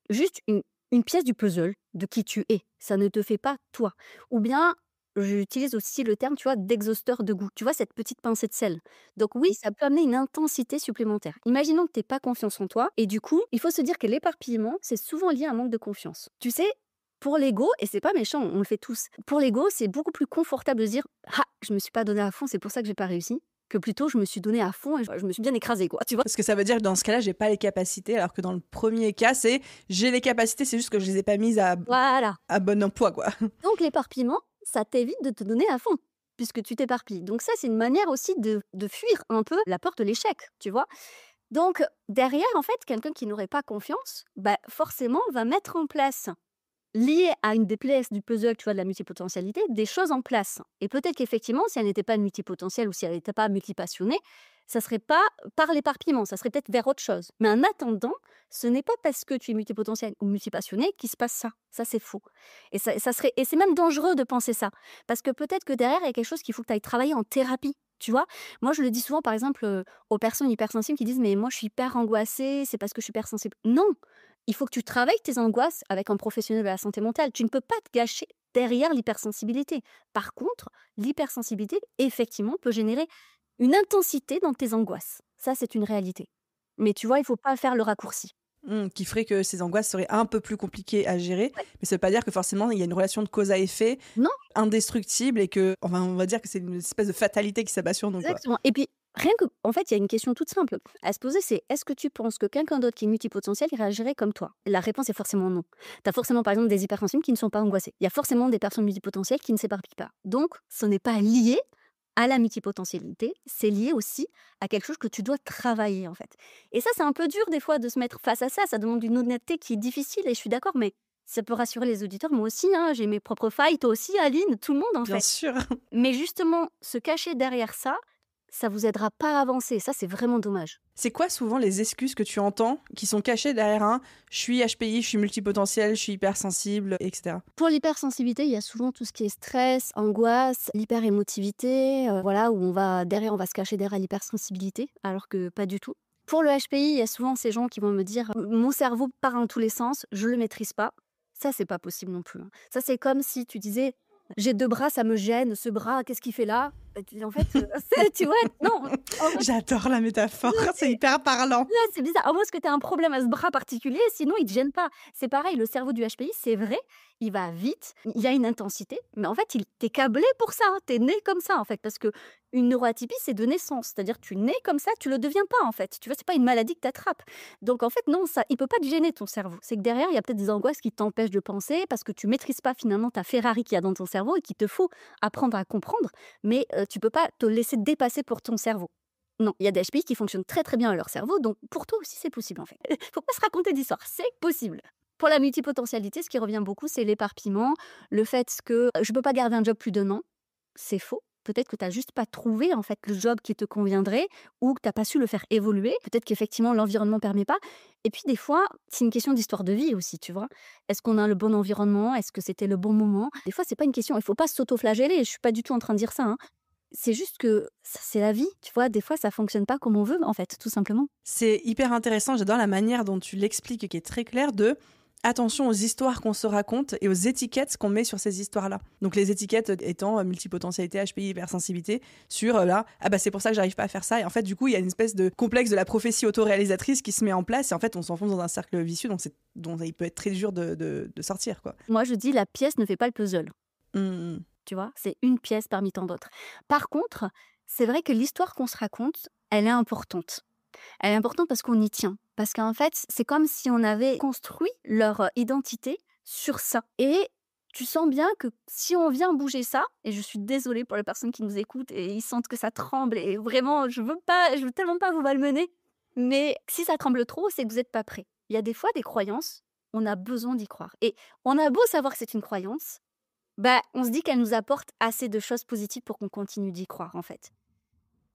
juste une pièce du puzzle de qui tu es. Ça ne te fait pas toi. Ou bien j'utilise aussi le terme, tu vois, d'exhausteur de goût. Tu vois, cette petite pincée de sel. Donc oui, ça peut amener une intensité supplémentaire. Imaginons que tu pas confiance en toi et du coup, il faut se dire que l'éparpillement, c'est souvent lié à un manque de confiance. Tu sais, pour l'ego, et c'est pas méchant, on le fait tous. Pour l'ego, c'est beaucoup plus confortable de se dire: «Ah, je me suis pas donné à fond, c'est pour ça que j'ai pas réussi», que plutôt je me suis donné à fond et je me suis bien écrasée, quoi, tu vois? Parce que ça veut dire que dans ce cas-là, j'ai pas les capacités, alors que dans le premier cas, c'est j'ai les capacités, c'est juste que je les ai pas mises Voilà. à bon emploi, quoi. Donc l'éparpillement, ça t'évite de te donner à fond, puisque tu t'éparpilles. Donc ça, c'est une manière aussi de fuir un peu la peur de l'échec, tu vois? Donc derrière, en fait, quelqu'un qui n'aurait pas confiance, bah, forcément va mettre en place, lié à une des pièces du puzzle, tu vois, de la multipotentialité, des choses en place. Et peut-être qu'effectivement, si elle n'était pas multipotentielle ou si elle n'était pas multipassionnée, ça serait pas par l'éparpillement, ça serait peut-être vers autre chose. Mais en attendant, ce n'est pas parce que tu es multipotentielle ou multipassionné qu'il se passe ça. Ça, c'est faux. Et c'est même dangereux de penser ça. Parce que peut-être que derrière, il y a quelque chose qu'il faut que tu ailles travailler en thérapie. Tu vois, moi, je le dis souvent, par exemple, aux personnes hypersensibles qui disent: «Mais moi, je suis hyper angoissée, c'est parce que je suis hypersensible». Non, il faut que tu travailles tes angoisses avec un professionnel de la santé mentale. Tu ne peux pas te gâcher derrière l'hypersensibilité. Par contre, l'hypersensibilité, effectivement, peut générer une intensité dans tes angoisses. Ça, c'est une réalité. Mais tu vois, il faut pas faire le raccourci. Qui ferait que ces angoisses seraient un peu plus compliquées à gérer, Ouais. mais ça veut pas dire que forcément il y a une relation de cause à effet Non, indestructible et que enfin, on va dire que c'est une espèce de fatalité qui s'abat sur nous, quoi. exactement. Et puis, rien que, en fait, il y a une question toute simple à se poser, c'est: est-ce que tu penses que quelqu'un d'autre qui est multipotentiel, il réagirait comme toi? La réponse est forcément non. Tu as forcément, par exemple, des hypersensibles qui ne sont pas angoissés. Il y a forcément des personnes multipotentielles qui ne s'éparpillent pas. Donc, ce n'est pas lié à la multipotentialité, c'est lié aussi à quelque chose que tu dois travailler, en fait. Et ça, c'est un peu dur des fois de se mettre face à ça. Ça demande une honnêteté qui est difficile et je suis d'accord, mais ça peut rassurer les auditeurs. Moi aussi, hein, j'ai mes propres failles, toi aussi, Aline, tout le monde, en Bien fait. sûr. Mais justement, se cacher derrière ça, ça vous aidera pas à avancer. Ça, c'est vraiment dommage. C'est quoi souvent les excuses que tu entends qui sont cachées derrière un «je suis HPI, je suis multipotentiel, je suis hypersensible» et cetera? Pour l'hypersensibilité, il y a souvent tout ce qui est stress, angoisse, l'hyperémotivité, voilà, où on va se cacher derrière l'hypersensibilité, alors que pas du tout. Pour le HPI, il y a souvent ces gens qui vont me dire: «Mon cerveau part dans tous les sens, je le maîtrise pas». Ça, c'est pas possible non plus, hein. Ça, c'est comme si tu disais: «J'ai 2 bras, ça me gêne, ce bras, qu'est-ce qu'il fait là?» Bah, tu en fait, tu vois? Non, en fait, J'adore la métaphore, c'est hyper parlant. là, c'est bizarre. À moins que tu aies un problème à ce bras particulier, sinon il te gêne pas. C'est pareil, le cerveau du HPI, c'est vrai, il va vite, il y a une intensité, mais en fait, il tu câblé pour ça, tu es né comme ça, en fait. Parce que une neuroatypie, c'est de naissance. C'est-à-dire, tu nais comme ça, tu le deviens pas, en fait. Tu vois, c'est pas une maladie que tu attrapes. Donc, en fait, non, ça, il peut pas te gêner, ton cerveau. C'est que derrière, il y a peut-être des angoisses qui t'empêchent de penser parce que tu maîtrises pas finalement ta Ferrari qu'il y a dans ton cerveau et qu'il te faut apprendre à comprendre, mais tu peux pas te laisser dépasser pour ton cerveau. Non, il y a des HPI qui fonctionnent très, très bien à leur cerveau, donc pour toi aussi, c'est possible, en fait. Faut pas se raconter d'histoires, c'est possible. Pour la multipotentialité, ce qui revient beaucoup, c'est l'éparpillement, le fait que je peux pas garder un job plus d'1 an. C'est faux. Peut-être que tu as juste pas trouvé, en fait, le job qui te conviendrait ou que tu as pas su le faire évoluer. Peut-être qu'effectivement, l'environnement permet pas. Et puis, des fois, c'est une question d'histoire de vie aussi, tu vois? Est-ce qu'on a le bon environnement? Est-ce que c'était le bon moment? Des fois, c'est pas une question, il faut pas s'auto-flageller, je suis pas du tout en train de dire ça, hein. C'est juste que ça c'est la vie, tu vois? Des fois, ça fonctionne pas comme on veut, en fait, tout simplement. C'est hyper intéressant, j'adore la manière dont tu l'expliques qui est très claire de attention aux histoires qu'on se raconte et aux étiquettes qu'on met sur ces histoires-là. Donc les étiquettes étant multipotentialité, HPI, hypersensibilité, sur là, ah bah c'est pour ça que j'arrive pas à faire ça. Et en fait, du coup, il y a une espèce de complexe de la prophétie autoréalisatrice qui se met en place. Et en fait, on s'enfonce dans un cercle vicieux dont il peut être très dur de sortir, quoi. Moi, je dis la pièce ne fait pas le puzzle. Mmh. Tu vois, c'est une pièce parmi tant d'autres. Par contre, c'est vrai que l'histoire qu'on se raconte, elle est importante. Elle est importante parce qu'on y tient. Parce qu'en fait, c'est comme si on avait construit leur identité sur ça. Et tu sens bien que si on vient bouger ça, et je suis désolée pour les personnes qui nous écoutent et ils sentent que ça tremble, et vraiment, je veux tellement pas vous malmener, mais si ça tremble trop, c'est que vous n'êtes pas prêt. Il y a des fois des croyances, on a besoin d'y croire. Et on a beau savoir que c'est une croyance, bah, on se dit qu'elle nous apporte assez de choses positives pour qu'on continue d'y croire, en fait.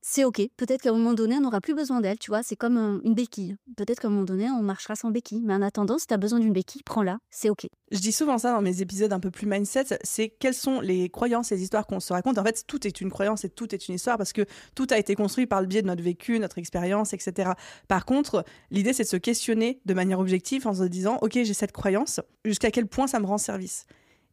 C'est OK. Peut-être qu'à un moment donné, on n'aura plus besoin d'elle, tu vois? C'est comme, une béquille. Peut-être qu'à un moment donné, on marchera sans béquille. Mais en attendant, si tu as besoin d'une béquille, prends-la, c'est OK. Je dis souvent ça dans mes épisodes un peu plus mindset, c'est quelles sont les croyances et les histoires qu'on se raconte. En fait, tout est une croyance et tout est une histoire parce que tout a été construit par le biais de notre vécu, notre expérience, etc. Par contre, l'idée, c'est de se questionner de manière objective en se disant, OK, j'ai cette croyance, jusqu'à quel point ça me rend service?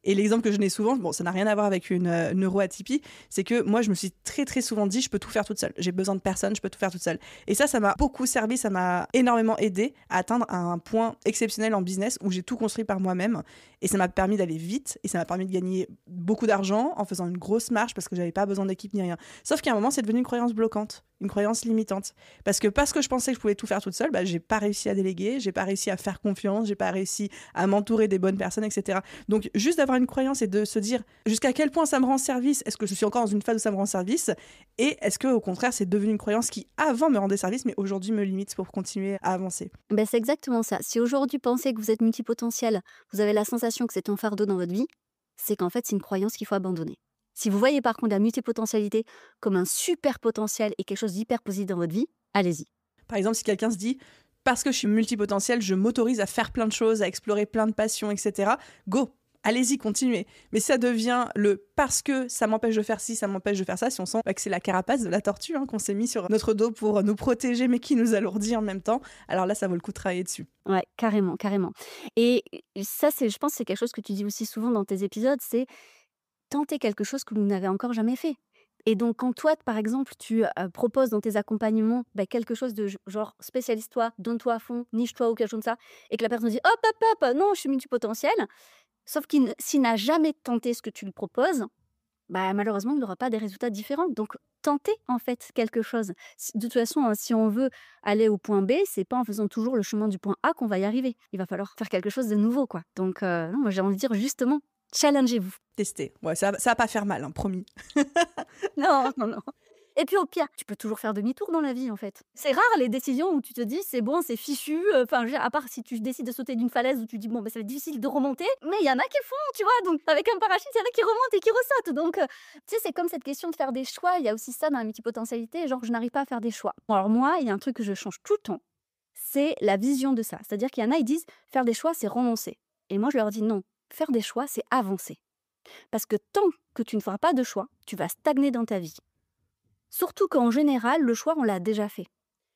Et l'exemple que je n'ai souvent, bon, ça n'a rien à voir avec une neuroatypie, c'est que moi, je me suis très, très souvent dit, je peux tout faire toute seule. J'ai besoin de personne, je peux tout faire toute seule. Et ça m'a beaucoup servi, ça m'a énormément aidé à atteindre un point exceptionnel en business où j'ai tout construit par moi-même. Et ça m'a permis d'aller vite et ça m'a permis de gagner beaucoup d'argent en faisant une grosse marge parce que j'avais pas besoin d'équipe ni rien. Sauf qu'à un moment, c'est devenu une croyance bloquante, une croyance limitante. Parce que je pensais que je pouvais tout faire toute seule, bah, j'ai pas réussi à déléguer, j'ai pas réussi à faire confiance, j'ai pas réussi à m'entourer des bonnes personnes, etc. Donc, juste d'avoir une croyance et de se dire jusqu'à quel point ça me rend service, est-ce que je suis encore dans une phase où ça me rend service, et est-ce que au contraire, c'est devenu une croyance qui avant me rendait service, mais aujourd'hui me limite pour continuer à avancer. Ben, c'est exactement ça. Si aujourd'hui, pensez que vous êtes multipotentiel, vous avez la sensation que c'est un fardeau dans votre vie, c'est qu'en fait, c'est une croyance qu'il faut abandonner. Si vous voyez par contre la multipotentialité comme un super potentiel et quelque chose d'hyper positif dans votre vie, allez-y. Par exemple, si quelqu'un se dit parce que je suis multipotentiel, je m'autorise à faire plein de choses, à explorer plein de passions, etc. Go, allez-y, continuez. Mais ça devient le parce que ça m'empêche de faire ci, ça m'empêche de faire ça, si on sent que c'est la carapace de la tortue qu'on s'est mis sur notre dos pour nous protéger, mais qui nous alourdit en même temps, alors là, ça vaut le coup de travailler dessus. Ouais, carrément, carrément. Et ça, je pense que c'est quelque chose que tu dis aussi souvent dans tes épisodes, c'est tenter quelque chose que vous n'avez encore jamais fait. Et donc, quand toi, par exemple, tu proposes dans tes accompagnements quelque chose de genre spécialise-toi, donne-toi à fond, niche-toi ou quelque chose comme ça, et que la personne dit hop, hop, hop, non, je suis multipotentiel, sauf s'il n'a jamais tenté ce que tu lui proposes, bah, malheureusement, il n'aura pas des résultats différents. Donc, tenter en fait quelque chose. De toute façon, si on veut aller au point B, c'est pas en faisant toujours le chemin du point A qu'on va y arriver. Il va falloir faire quelque chose de nouveau, quoi. Donc, non, moi, j'ai envie de dire justement, challengez-vous. Tester. Ouais, ça va pas faire mal, promis. Non, non, non. Et puis au pire, tu peux toujours faire demi-tour dans la vie en fait. C'est rare les décisions où tu te dis c'est bon, c'est fichu. Enfin, à part si tu décides de sauter d'une falaise où tu dis bon, bah, ça va être difficile de remonter. Mais il y en a qui le font, tu vois. Donc avec un parachute, il y en a qui remontent et qui ressautent. Donc, tu sais, c'est comme cette question de faire des choix. Il y a aussi ça dans la multipotentialité, genre je n'arrive pas à faire des choix. Bon, alors moi, il y a un truc que je change tout le temps. C'est la vision de ça. C'est-à-dire qu'il y en a, ils disent faire des choix, c'est renoncer. Et moi, je leur dis non. Faire des choix, c'est avancer. Parce que tant que tu ne feras pas de choix, tu vas stagner dans ta vie. Surtout qu'en général, le choix, on l'a déjà fait.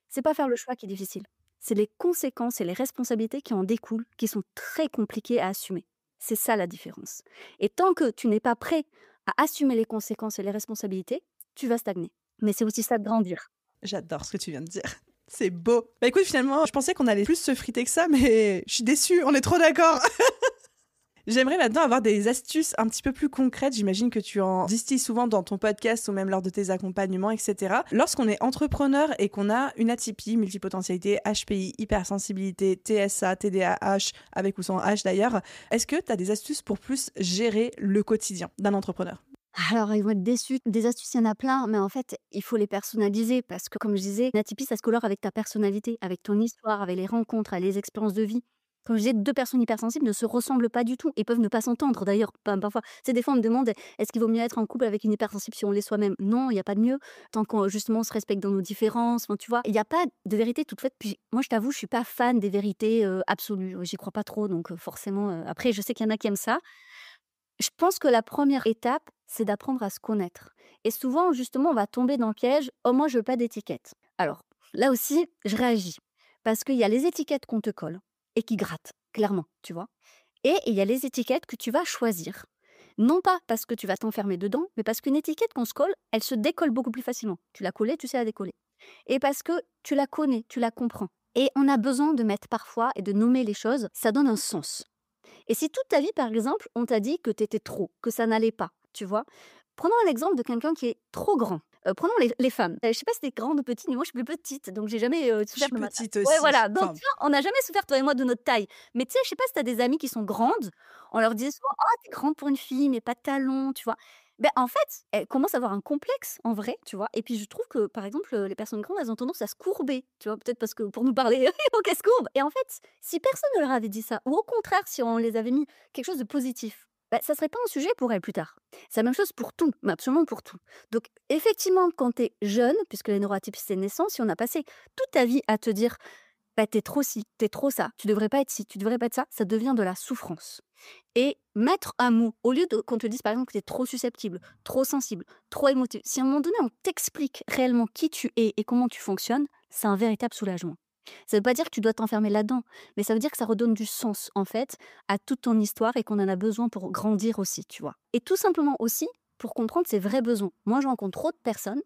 C'est pas faire le choix qui est difficile. C'est les conséquences et les responsabilités qui en découlent qui sont très compliquées à assumer. C'est ça la différence. Et tant que tu n'es pas prêt à assumer les conséquences et les responsabilités, tu vas stagner. Mais c'est aussi ça de grandir. J'adore ce que tu viens de dire. C'est beau. Bah écoute, finalement, je pensais qu'on allait plus se friter que ça, mais je suis déçue, on est trop d'accord. J'aimerais maintenant avoir des astuces un petit peu plus concrètes. J'imagine que tu en distilles souvent dans ton podcast ou même lors de tes accompagnements, etc. Lorsqu'on est entrepreneur et qu'on a une atypie, multipotentialité, HPI, hypersensibilité, TSA, TDAH, avec ou sans H d'ailleurs, est-ce que tu as des astuces pour plus gérer le quotidien d'un entrepreneur ? Alors, ils vont être déçus. Des astuces, il y en a plein, mais en fait, il faut les personnaliser parce que, comme je disais, une atypie, ça se colore avec ta personnalité, avec ton histoire, avec les rencontres, avec les expériences de vie. Comme je disais, deux personnes hypersensibles ne se ressemblent pas du tout et peuvent ne pas s'entendre d'ailleurs. Parfois, c'est des fois, on me demande est-ce qu'il vaut mieux être en couple avec une hypersensible si on l'est soi-même? Non, il n'y a pas de mieux. Tant qu'on justement se respecte dans nos différences, enfin, tu vois, il n'y a pas de vérité toute faite. Puis moi, je t'avoue, je suis pas fan des vérités absolues. J'y crois pas trop, donc forcément. Après, je sais qu'il y en a qui aiment ça. Je pense que la première étape, c'est d'apprendre à se connaître. Et souvent, justement, on va tomber dans le piège oh, moi, je veux pas d'étiquette. Alors, là aussi, je réagis. Parce qu'il y a les étiquettes qu'on te colle et qui grattent. clairement, tu vois? Et il y a les étiquettes que tu vas choisir. Non pas parce que tu vas t'enfermer dedans, mais parce qu'une étiquette qu'on se colle, elle se décolle beaucoup plus facilement. Tu l'as collée, tu sais la décoller. Et parce que tu la connais, tu la comprends. Et on a besoin de mettre parfois et de nommer les choses, ça donne un sens. Et si toute ta vie, par exemple, on t'a dit que tu étais trop, que ça n'allait pas, tu vois? Prenons un exemple de quelqu'un qui est trop grand. Prenons les femmes. Je sais pas si tu grande ou petite, mais moi je suis plus petite, donc j'ai jamais, Je souffert suis de ma taille. petite Ouais, aussi. voilà, donc Enfin, tu vois, on n'a jamais souffert toi et moi de notre taille. Mais tu sais, je sais pas si tu as des amies qui sont grandes, on leur disait souvent: «Oh, tu grande pour une fille, mais pas de talons», tu vois? Ben en fait, elles commencent à avoir un complexe en vrai, tu vois? Et puis je trouve que, par exemple, les personnes grandes, elles ont tendance à se courber, tu vois? Peut-être parce que pour nous parler, il faut qu'elles se courbent et en fait, si personne ne leur avait dit ça ou au contraire, si on les avait mis quelque chose de positif, bah, ça serait pas un sujet pour elles plus tard. C'est la même chose pour tout, mais absolument pour tout. Donc effectivement, quand tu es jeune, puisque les neuroatypes, c'est naissant, si on a passé toute ta vie à te dire: «Bah, tu trop ci, tu trop ça, tu devrais pas être ci, tu devrais pas être ça», ça devient de la souffrance. Et mettre un mot, au lieu de qu'on te dise par exemple que tu es trop susceptible, trop sensible, trop émotif, si à un moment donné on t'explique réellement qui tu es et comment tu fonctionnes, c'est un véritable soulagement. Ça veut pas dire que tu dois t'enfermer là-dedans, mais ça veut dire que ça redonne du sens, en fait, à toute ton histoire et qu'on en a besoin pour grandir aussi, tu vois? Et tout simplement aussi pour comprendre ses vrais besoins. Moi, je rencontre trop de personnes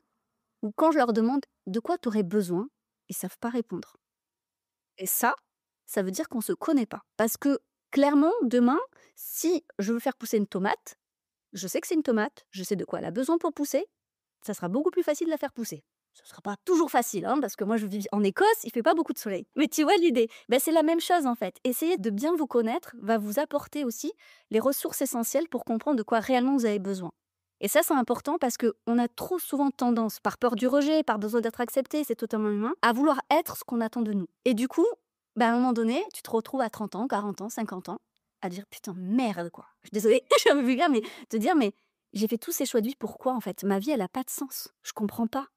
où quand je leur demande: «De quoi tu aurais besoin?» ils savent pas répondre. Et ça veut dire qu'on se connaît pas. Parce que clairement, demain, si je veux faire pousser une tomate, je sais que c'est une tomate, je sais de quoi elle a besoin pour pousser, ça sera beaucoup plus facile de la faire pousser. Ce sera pas toujours facile, hein, parce que moi je vis en Écosse, il fait pas beaucoup de soleil. Mais tu vois l'idée? Ben, c'est la même chose en fait. Essayer de bien vous connaître va vous apporter aussi les ressources essentielles pour comprendre de quoi réellement vous avez besoin. Et ça, c'est important parce que on a trop souvent tendance, par peur du rejet, par besoin d'être accepté, c'est totalement humain, à vouloir être ce qu'on attend de nous. Et du coup, ben, à un moment donné, tu te retrouves à 30 ans, 40 ans, 50 ans, à dire putain, merde quoi. Je suis désolée, je suis un peu vulgaire, mais te dire, mais j'ai fait tous ces choix de vie, pourquoi en fait? Ma vie, elle a pas de sens. Je comprends pas.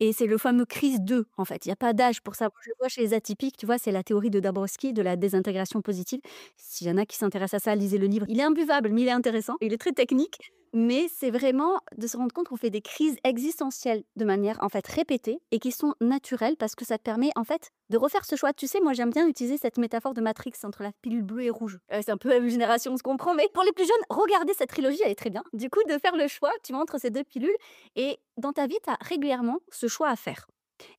Et c'est le fameux crise 2 en fait. Il y a pas d'âge pour ça. Moi, je le vois chez les atypiques, tu vois? C'est la théorie de Dabrowski de la désintégration positive. S'il y en a qui s'intéressent à ça, lisez le livre. Il est imbuvable, mais il est intéressant. Il est très technique, mais c'est vraiment de se rendre compte qu'on fait des crises existentielles de manière, en fait, répétée et qui sont naturelles parce que ça te permet, en fait, de refaire ce choix. Tu sais, moi, j'aime bien utiliser cette métaphore de Matrix entre la pilule bleue et rouge. C'est un peu la même génération, on se comprend, mais pour les plus jeunes, regardez cette trilogie, elle est très bien. Du coup, de faire le choix, tu vois, entre ces 2 pilules et dans ta vie, tu as régulièrement ce choix à faire.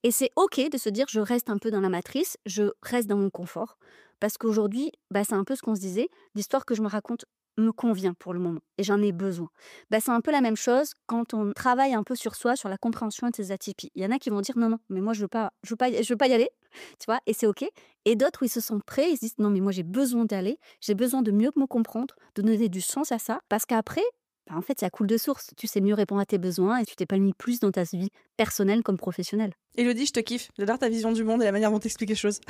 Et c'est OK de se dire: «Je reste un peu dans la matrice, je reste dans mon confort». Parce qu'aujourd'hui, bah, c'est un peu ce qu'on se disait, l'histoire que je me raconte me convient pour le moment et j'en ai besoin. Bah, c'est un peu la même chose quand on travaille un peu sur soi, sur la compréhension de ses atypies. Il y en a qui vont dire: «Non, non, mais moi je veux pas y aller», tu vois? Et c'est OK. Et d'autres où ils se sentent prêts, ils se disent: «Non, mais moi j'ai besoin d'aller, j'ai besoin de mieux me comprendre, de donner du sens à ça». Parce qu'après, bah, en fait, ça coule de source. Tu sais mieux répondre à tes besoins et tu t'épanouis plus dans ta vie personnelle comme professionnelle. Élodie, je te kiffe. J'adore ta vision du monde et la manière dont t'expliques les choses.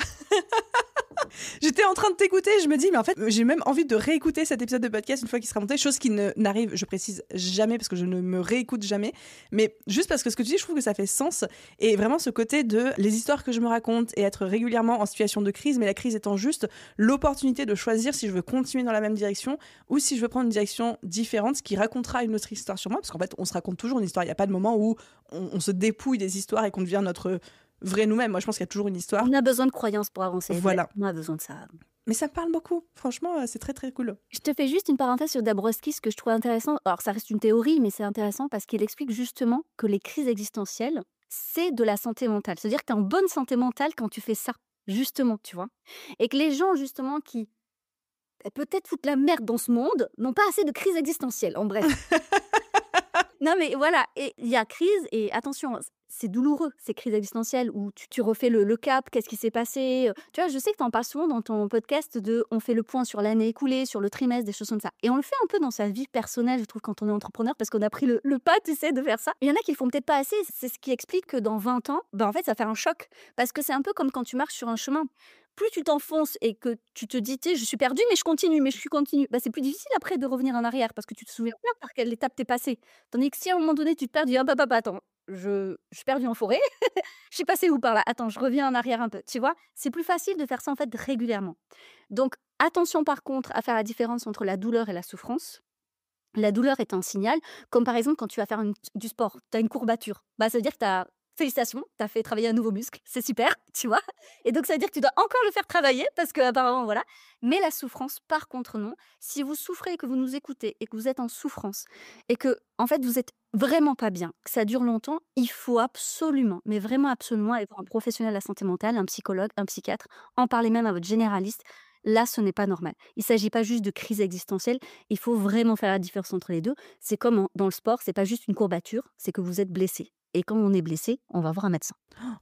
J'étais en train de t'écouter, je me dis, mais en fait, j'ai même envie de réécouter cet épisode de podcast une fois qu'il sera monté, chose qui n'arrive, je précise, jamais, parce que je ne me réécoute jamais, mais juste parce que ce que tu dis, je trouve que ça fait sens, et vraiment ce côté de les histoires que je me raconte et être régulièrement en situation de crise, mais la crise étant juste l'opportunité de choisir si je veux continuer dans la même direction ou si je veux prendre une direction différente, ce qui racontera une autre histoire sur moi, parce qu'en fait, on se raconte toujours une histoire, il n'y a pas de moment où on se dépouille des histoires et qu'on devient notre vrai nous-mêmes. Moi, je pense qu'il y a toujours une histoire. On a besoin de croyances pour avancer. Voilà. On a besoin de ça. Mais ça me parle beaucoup. Franchement, c'est très, très cool. Je te fais juste une parenthèse sur Dabrowski, ce que je trouve intéressant. Alors, ça reste une théorie, mais c'est intéressant parce qu'il explique justement que les crises existentielles, c'est de la santé mentale. C'est-à-dire que tu es en bonne santé mentale quand tu fais ça, justement, tu vois. Et que les gens, justement, qui peut-être foutent la merde dans ce monde, n'ont pas assez de crises existentielles, en bref. Non, mais voilà, et il y a crise et attention, c'est douloureux, ces crises existentielles où tu refais le cap, qu'est-ce qui s'est passé? Tu vois, je sais que tu en parles souvent dans ton podcast de on fait le point sur l'année écoulée, sur le trimestre, des choses comme ça. Et on le fait un peu dans sa vie personnelle, je trouve, quand on est entrepreneur, parce qu'on a pris le pas, tu sais, de faire ça. Il y en a qui le font peut-être pas assez, c'est ce qui explique que dans 20 ans, bah, en fait, ça fait un choc. Parce que c'est un peu comme quand tu marches sur un chemin. Plus tu t'enfonces et que tu te dis: «Tu sais, je suis perdu, mais je continue, mais je suis continue», bah, c'est plus difficile après de revenir en arrière parce que tu te souviens pas par quelle étape t'es passé. Tandis que si à un moment donné tu te perds, tu dis: «Hop, hop, hop, attends, je suis perdu en forêt, je suis passé où par là? Attends, je reviens en arrière un peu», tu vois? C'est plus facile de faire ça en fait régulièrement. Donc attention par contre à faire la différence entre la douleur et la souffrance. La douleur est un signal, comme par exemple quand tu vas faire du sport, tu as une courbature, bah, ça veut dire que tu félicitations, tu as fait travailler un nouveau muscle, c'est super, tu vois? Et donc ça veut dire que tu dois encore le faire travailler parce qu'apparemment voilà. Mais la souffrance, par contre non. Si vous souffrez et que vous nous écoutez et que vous êtes en souffrance et que, en fait, vous êtes vraiment pas bien, que ça dure longtemps, il faut absolument, mais vraiment absolument aller voir un professionnel de la santé mentale, un psychologue, un psychiatre, en parler même à votre généraliste. Là, ce n'est pas normal. Il ne s'agit pas juste de crise existentielle, il faut vraiment faire la différence entre les 2. C'est comme dans le sport, c'est pas juste une courbature, c'est que vous êtes blessé. Et quand on est blessé, on va voir un médecin.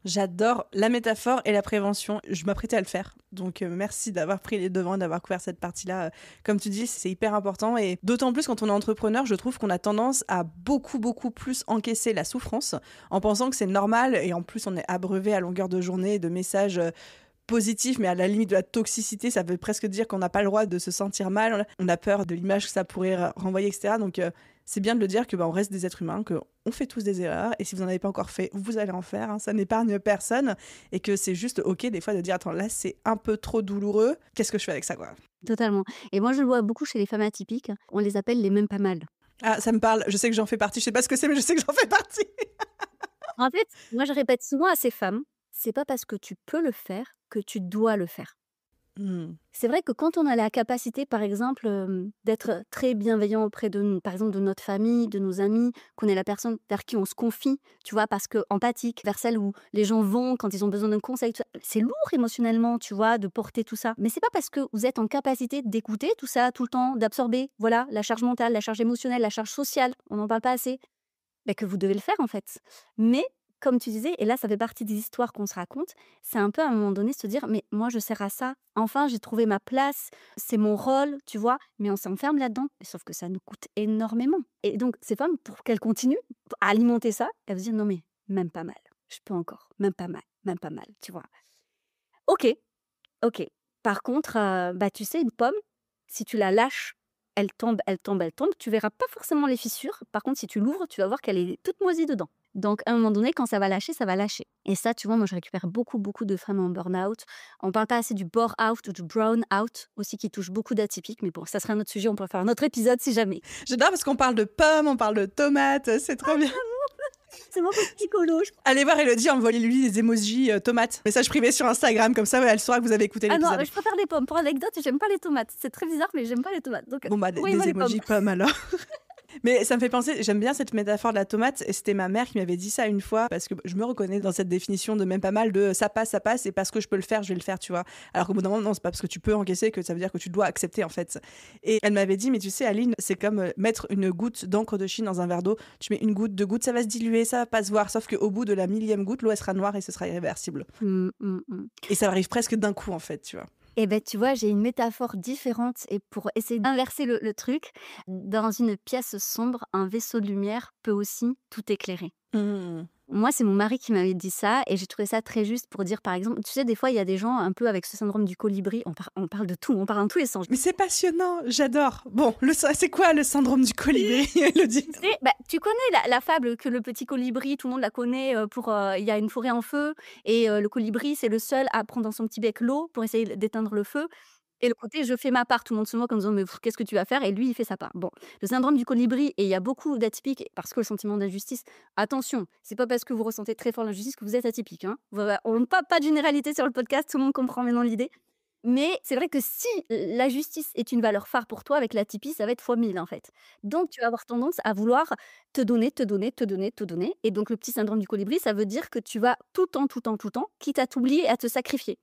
J'adore la métaphore et la prévention. Je m'apprêtais à le faire. Donc, merci d'avoir pris les devants, d'avoir couvert cette partie-là. Comme tu dis, c'est hyper important. Et d'autant plus quand on est entrepreneur, je trouve qu'on a tendance à beaucoup, beaucoup plus encaisser la souffrance en pensant que c'est normal. Et en plus, on est abreuvé à longueur de journée de messages positif, mais à la limite de la toxicité, ça veut presque dire qu'on n'a pas le droit de se sentir mal, on a peur de l'image que ça pourrait renvoyer, etc. Donc c'est bien de le dire que on reste des êtres humains, qu'on fait tous des erreurs, et si vous n'en avez pas encore fait, vous allez en faire, hein, ça n'épargne personne, et que c'est juste ok des fois de dire, attends, là c'est un peu trop douloureux, qu'est-ce que je fais avec ça, quoi. Totalement. Et moi, je le vois beaucoup chez les femmes atypiques, on les appelle les même pas mal. Ah, ça me parle, je sais que j'en fais partie, je sais pas ce que c'est, mais je sais que j'en fais partie. En fait, moi, je répète souvent à ces femmes, c'est pas parce que tu peux le faire que tu dois le faire. C'est vrai que quand on a la capacité, par exemple, d'être très bienveillant auprès de, par exemple, de notre famille, de nos amis, qu'on est la personne vers qui on se confie, tu vois, parce que empathique, vers celle où les gens vont quand ils ont besoin d'un conseil, tout ça, c'est lourd émotionnellement, tu vois, de porter tout ça. Mais c'est pas parce que vous êtes en capacité d'écouter tout ça tout le temps, d'absorber, voilà, la charge mentale, la charge émotionnelle, la charge sociale, on n'en parle pas assez, que vous devez le faire en fait. Mais comme tu disais, et là ça fait partie des histoires qu'on se raconte, c'est un peu à un moment donné se dire mais moi je sers à ça, enfin j'ai trouvé ma place, c'est mon rôle, tu vois, mais on s'enferme là-dedans, sauf que ça nous coûte énormément. Et donc ces femmes, pour qu'elles continuent à alimenter ça, elles se disent non mais même pas mal, je peux encore, même pas mal, tu vois. Ok, ok. Par contre, tu sais, une pomme, si tu la lâches, elle tombe, elle tombe, elle tombe. Tu verras pas forcément les fissures. Par contre, si tu l'ouvres, tu vas voir qu'elle est toute moisie dedans. Donc, à un moment donné, quand ça va lâcher, ça va lâcher. Et ça, tu vois, moi, je récupère beaucoup, beaucoup de femmes en burn-out. On parle pas assez du bore-out ou du brown-out aussi, qui touche beaucoup d'atypiques. Mais bon, ça serait un autre sujet. On peut faire un autre épisode si jamais. J'adore parce qu'on parle de pommes, on parle de tomates, c'est trop bien. C'est mon petit colo. Allez voir Elodie, envoyez-lui des emojis tomates. Message privé sur Instagram, comme ça elle saura que vous avez écouté l'épisode. Ah non, je préfère les pommes. Pour anecdote, j'aime pas les tomates. C'est très bizarre, mais j'aime pas les tomates. Donc, bon, des emojis pommes alors. Mais ça me fait penser, j'aime bien cette métaphore de la tomate, et c'était ma mère qui m'avait dit ça une fois, parce que je me reconnais dans cette définition de même pas mal de ça passe, et parce que je peux le faire, je vais le faire, tu vois. Alors qu'au bout d'un moment, non, c'est pas parce que tu peux encaisser que ça veut dire que tu dois accepter, en fait. Et elle m'avait dit, mais tu sais, Aline, c'est comme mettre une goutte d'encre de Chine dans un verre d'eau, tu mets une goutte, deux gouttes, ça va se diluer, ça va pas se voir, sauf qu'au bout de la millième goutte, l'eau, elle sera noire et ce sera irréversible. Et ça arrive presque d'un coup, en fait, tu vois. Eh ben, tu vois, j'ai une métaphore différente et pour essayer d'inverser le truc, dans une pièce sombre, un vaisseau de lumière peut aussi tout éclairer. Moi, c'est mon mari qui m'avait dit ça et j'ai trouvé ça très juste pour dire, par exemple, tu sais, des fois, il y a des gens un peu avec ce syndrome du colibri, on parle de tout, on parle dans tous les sens. Mais c'est passionnant, j'adore. Bon, c'est quoi le syndrome du colibri, Elodie? Tu connais la fable que le petit colibri, tout le monde la connaît, il y a une forêt en feu et le colibri, c'est le seul à prendre dans son petit bec l'eau pour essayer d'éteindre le feu. Et le côté je fais ma part, tout le monde se moque en disant mais qu'est-ce que tu vas faire? Et lui il fait sa part. Bon, le syndrome du colibri, et il y a beaucoup d'atypiques parce que le sentiment d'injustice, attention, c'est pas parce que vous ressentez très fort l'injustice que vous êtes atypique. Hein. Voilà, pas de généralité sur le podcast, tout le monde comprend maintenant l'idée. Mais c'est vrai que si la justice est une valeur phare pour toi, avec l'atypie, ça va être fois 1000 en fait. Donc tu vas avoir tendance à vouloir te donner. Et donc le petit syndrome du colibri, ça veut dire que tu vas tout le temps, quitte à t'oublier et à te sacrifier.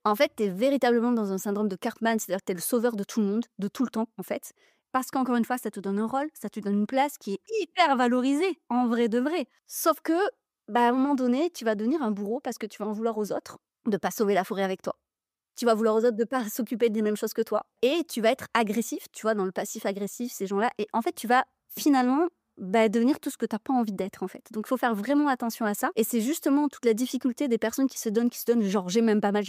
En fait, tu es véritablement dans un syndrome de Cartman, c'est-à-dire que tu es le sauveur de tout le monde, de tout le temps, en fait. Parce qu'encore une fois, ça te donne un rôle, ça te donne une place qui est hyper valorisée, en vrai de vrai. Sauf que, à un moment donné, tu vas devenir un bourreau parce que tu vas en vouloir aux autres de pas sauver la forêt avec toi. Tu vas vouloir aux autres de pas s'occuper des mêmes choses que toi. Et tu vas être agressif, tu vois, dans le passif agressif, ces gens-là. Et en fait, tu vas finalement devenir tout ce que tu n'as pas envie d'être, en fait. Donc, il faut faire vraiment attention à ça. Et c'est justement toute la difficulté des personnes qui se donnent, genre, j'ai même pas mal,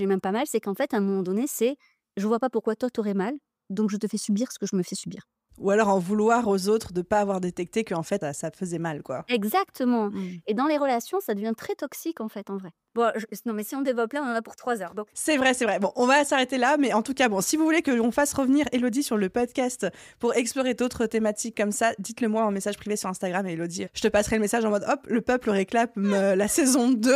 c'est qu'en fait, à un moment donné, c'est, je vois pas pourquoi toi, t'aurais mal, donc je te fais subir ce que je me fais subir. Ou alors en vouloir aux autres de pas avoir détecté qu'en fait, ça faisait mal, quoi. Exactement. Et dans les relations, ça devient très toxique, en fait, en vrai. Bon, non, mais si on développe là, on en a pour 3 heures. Donc, C'est vrai, c'est vrai. Bon, on va s'arrêter là, mais en tout cas, bon, si vous voulez que l'on fasse revenir Elodie sur le podcast pour explorer d'autres thématiques comme ça, dites-le moi en message privé sur Instagram et Elodie, je te passerai le message en mode hop, le peuple réclame la saison 2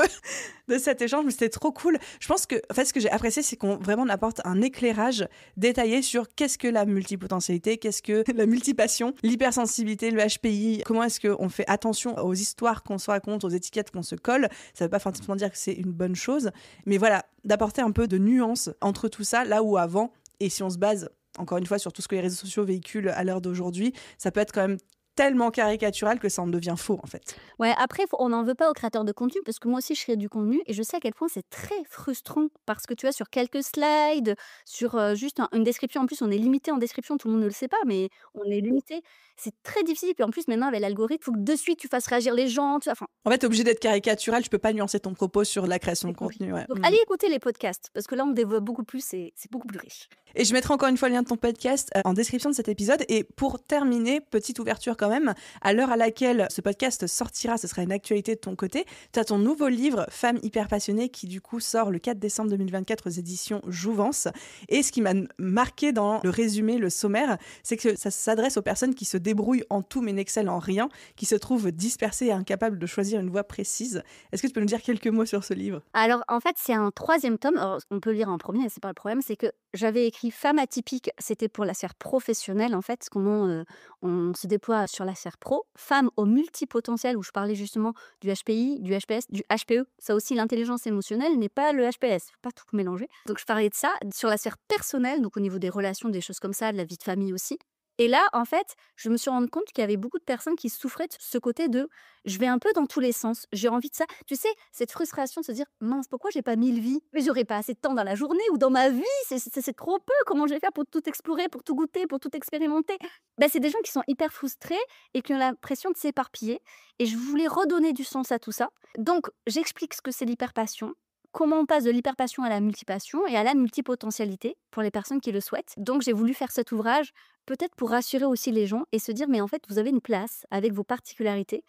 de cet échange, mais c'était trop cool. Je pense que, en fait, ce que j'ai apprécié, c'est qu'on vraiment apporte un éclairage détaillé sur qu'est-ce que la multipotentialité, qu'est-ce que la multipassion, l'hypersensibilité, le HPI, comment est-ce qu'on fait attention aux histoires qu'on se raconte, aux étiquettes qu'on se colle. Ça veut pas forcément dire que c'est une bonne chose, mais voilà, d'apporter un peu de nuance entre tout ça, là où avant, et si on se base encore une fois sur tout ce que les réseaux sociaux véhiculent à l'heure d'aujourd'hui, ça peut être quand même tellement caricatural que ça en devient faux en fait. ouais, après, on n'en veut pas aux créateurs de contenu parce que moi aussi, je crée du contenu et je sais à quel point c'est très frustrant parce que tu vois, sur quelques slides, sur juste une description, en plus, on est limité en description, tout le monde ne le sait pas, mais on est limité. C'est très difficile. Puis en plus, maintenant, avec l'algorithme, il faut que de suite, tu fasses réagir les gens. Tu vois, enfin, En fait, t'es obligé d'être caricatural, tu peux pas nuancer ton propos sur la création de contenu. Ouais. donc, allez écouter les podcasts parce que là, on développe beaucoup plus et c'est beaucoup plus riche. Et je mettrai encore une fois le lien de ton podcast en description de cet épisode. Et pour terminer, petite ouverture quand même, à l'heure à laquelle ce podcast sortira, ce sera une actualité de ton côté, tu as ton nouveau livre « Femme hyper passionnée » qui du coup sort le 4 décembre 2024 aux éditions Jouvence. Et ce qui m'a marqué dans le résumé, le sommaire, c'est que ça s'adresse aux personnes qui se débrouillent en tout mais n'excellent en rien, qui se trouvent dispersées et incapables de choisir une voie précise. Est-ce que tu peux nous dire quelques mots sur ce livre ? Alors, en fait, c'est un 3e tome. Alors, on peut lire en premier, c'est pas le problème. C'est que j'avais écrit Femme atypique, c'était pour la sphère professionnelle, en fait, comment on se déploie sur la sphère pro. Femme au multipotentiel, où je parlais justement du HPI, du HPS, du HPE. Ça aussi, l'intelligence émotionnelle n'est pas le HPS. Faut pas tout mélanger. Donc, je parlais de ça sur la sphère personnelle, donc au niveau des relations, des choses comme ça, de la vie de famille aussi. Et là, en fait, je me suis rendu compte qu'il y avait beaucoup de personnes qui souffraient de ce côté de je vais un peu dans tous les sens, j'ai envie de ça. Tu sais, cette frustration de se dire mince, pourquoi j'ai pas 1000 vies? Mais j'aurais pas assez de temps dans la journée ou dans ma vie, c'est trop peu. Comment je vais faire pour tout explorer, pour tout goûter, pour tout expérimenter? Ben, c'est des gens qui sont hyper frustrés et qui ont l'impression de s'éparpiller. Et je voulais redonner du sens à tout ça. Donc, j'explique ce que c'est l'hyperpassion. Comment on passe de l'hyperpassion à la multipassion et à la multipotentialité pour les personnes qui le souhaitent. Donc, j'ai voulu faire cet ouvrage peut-être pour rassurer aussi les gens et se dire, mais en fait, vous avez une place avec vos particularités.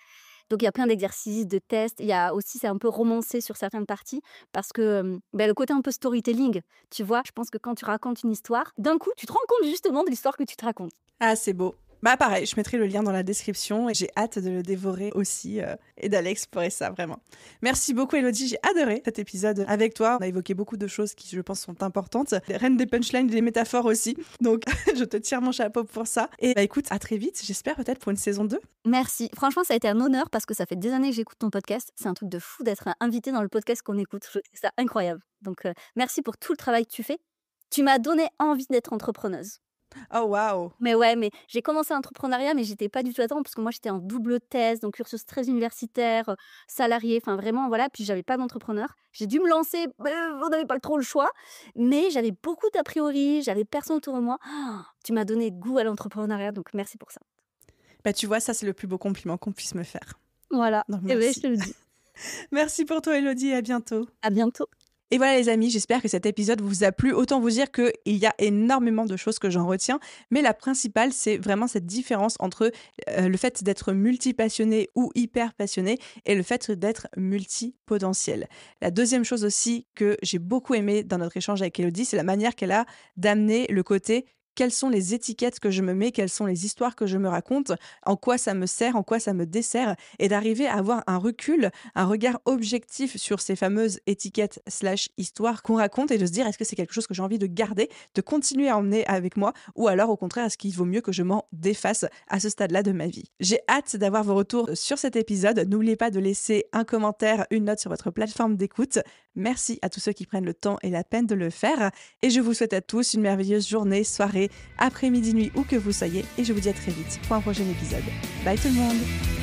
Donc, il y a plein d'exercices, de tests. Il y a aussi, c'est un peu romancé sur certaines parties parce que le côté un peu storytelling, tu vois, je pense que quand tu racontes une histoire, d'un coup, tu te rends compte justement de l'histoire que tu te racontes. Ah, c'est beau. Bah pareil, je mettrai le lien dans la description et j'ai hâte de le dévorer aussi et d'aller explorer ça vraiment. Merci beaucoup Elodie, j'ai adoré cet épisode avec toi. On a évoqué beaucoup de choses qui je pense sont importantes, les reines des punchlines, des métaphores aussi. Donc je te tire mon chapeau pour ça. Et bah écoute, à très vite, j'espère peut-être pour une saison 2. Merci. Franchement, ça a été un honneur parce que ça fait des années que j'écoute ton podcast. C'est un truc de fou d'être invité dans le podcast qu'on écoute. Je trouve ça incroyable. Donc merci pour tout le travail que tu fais. Tu m'as donné envie d'être entrepreneuse. Oh waouh. Mais ouais, mais j'ai commencé l'entrepreneuriat, mais j'étais pas du tout à temps parce que moi j'étais en double thèse, donc cursus très universitaire, salarié, enfin vraiment voilà. Puis j'avais pas d'entrepreneur. J'ai dû me lancer, on n'avait pas trop le choix, mais j'avais beaucoup d'a priori, j'avais personne autour de moi. Oh, tu m'as donné goût à l'entrepreneuriat, donc merci pour ça. Bah tu vois, ça c'est le plus beau compliment qu'on puisse me faire. Voilà. Donc, Et merci. je te le dis. Merci pour toi Elodie, à bientôt. À bientôt. Et voilà les amis, j'espère que cet épisode vous a plu. Autant vous dire qu'il y a énormément de choses que j'en retiens, mais la principale, c'est vraiment cette différence entre le fait d'être multipassionné ou hyper passionné et le fait d'être multipotentiel. La deuxième chose aussi que j'ai beaucoup aimé dans notre échange avec Elodie, c'est la manière qu'elle a d'amener le côté quelles sont les étiquettes que je me mets, quelles sont les histoires que je me raconte, en quoi ça me sert, en quoi ça me dessert, et d'arriver à avoir un recul, un regard objectif sur ces fameuses étiquettes / histoires qu'on raconte et de se dire est-ce que c'est quelque chose que j'ai envie de garder, de continuer à emmener avec moi, ou alors au contraire est-ce qu'il vaut mieux que je m'en défasse à ce stade-là de ma vie. J'ai hâte d'avoir vos retours sur cet épisode. N'oubliez pas de laisser un commentaire, une note sur votre plateforme d'écoute. Merci à tous ceux qui prennent le temps et la peine de le faire. Et je vous souhaite à tous une merveilleuse journée, soirée, après-midi, nuit, où que vous soyez. Et je vous dis à très vite pour un prochain épisode. Bye tout le monde!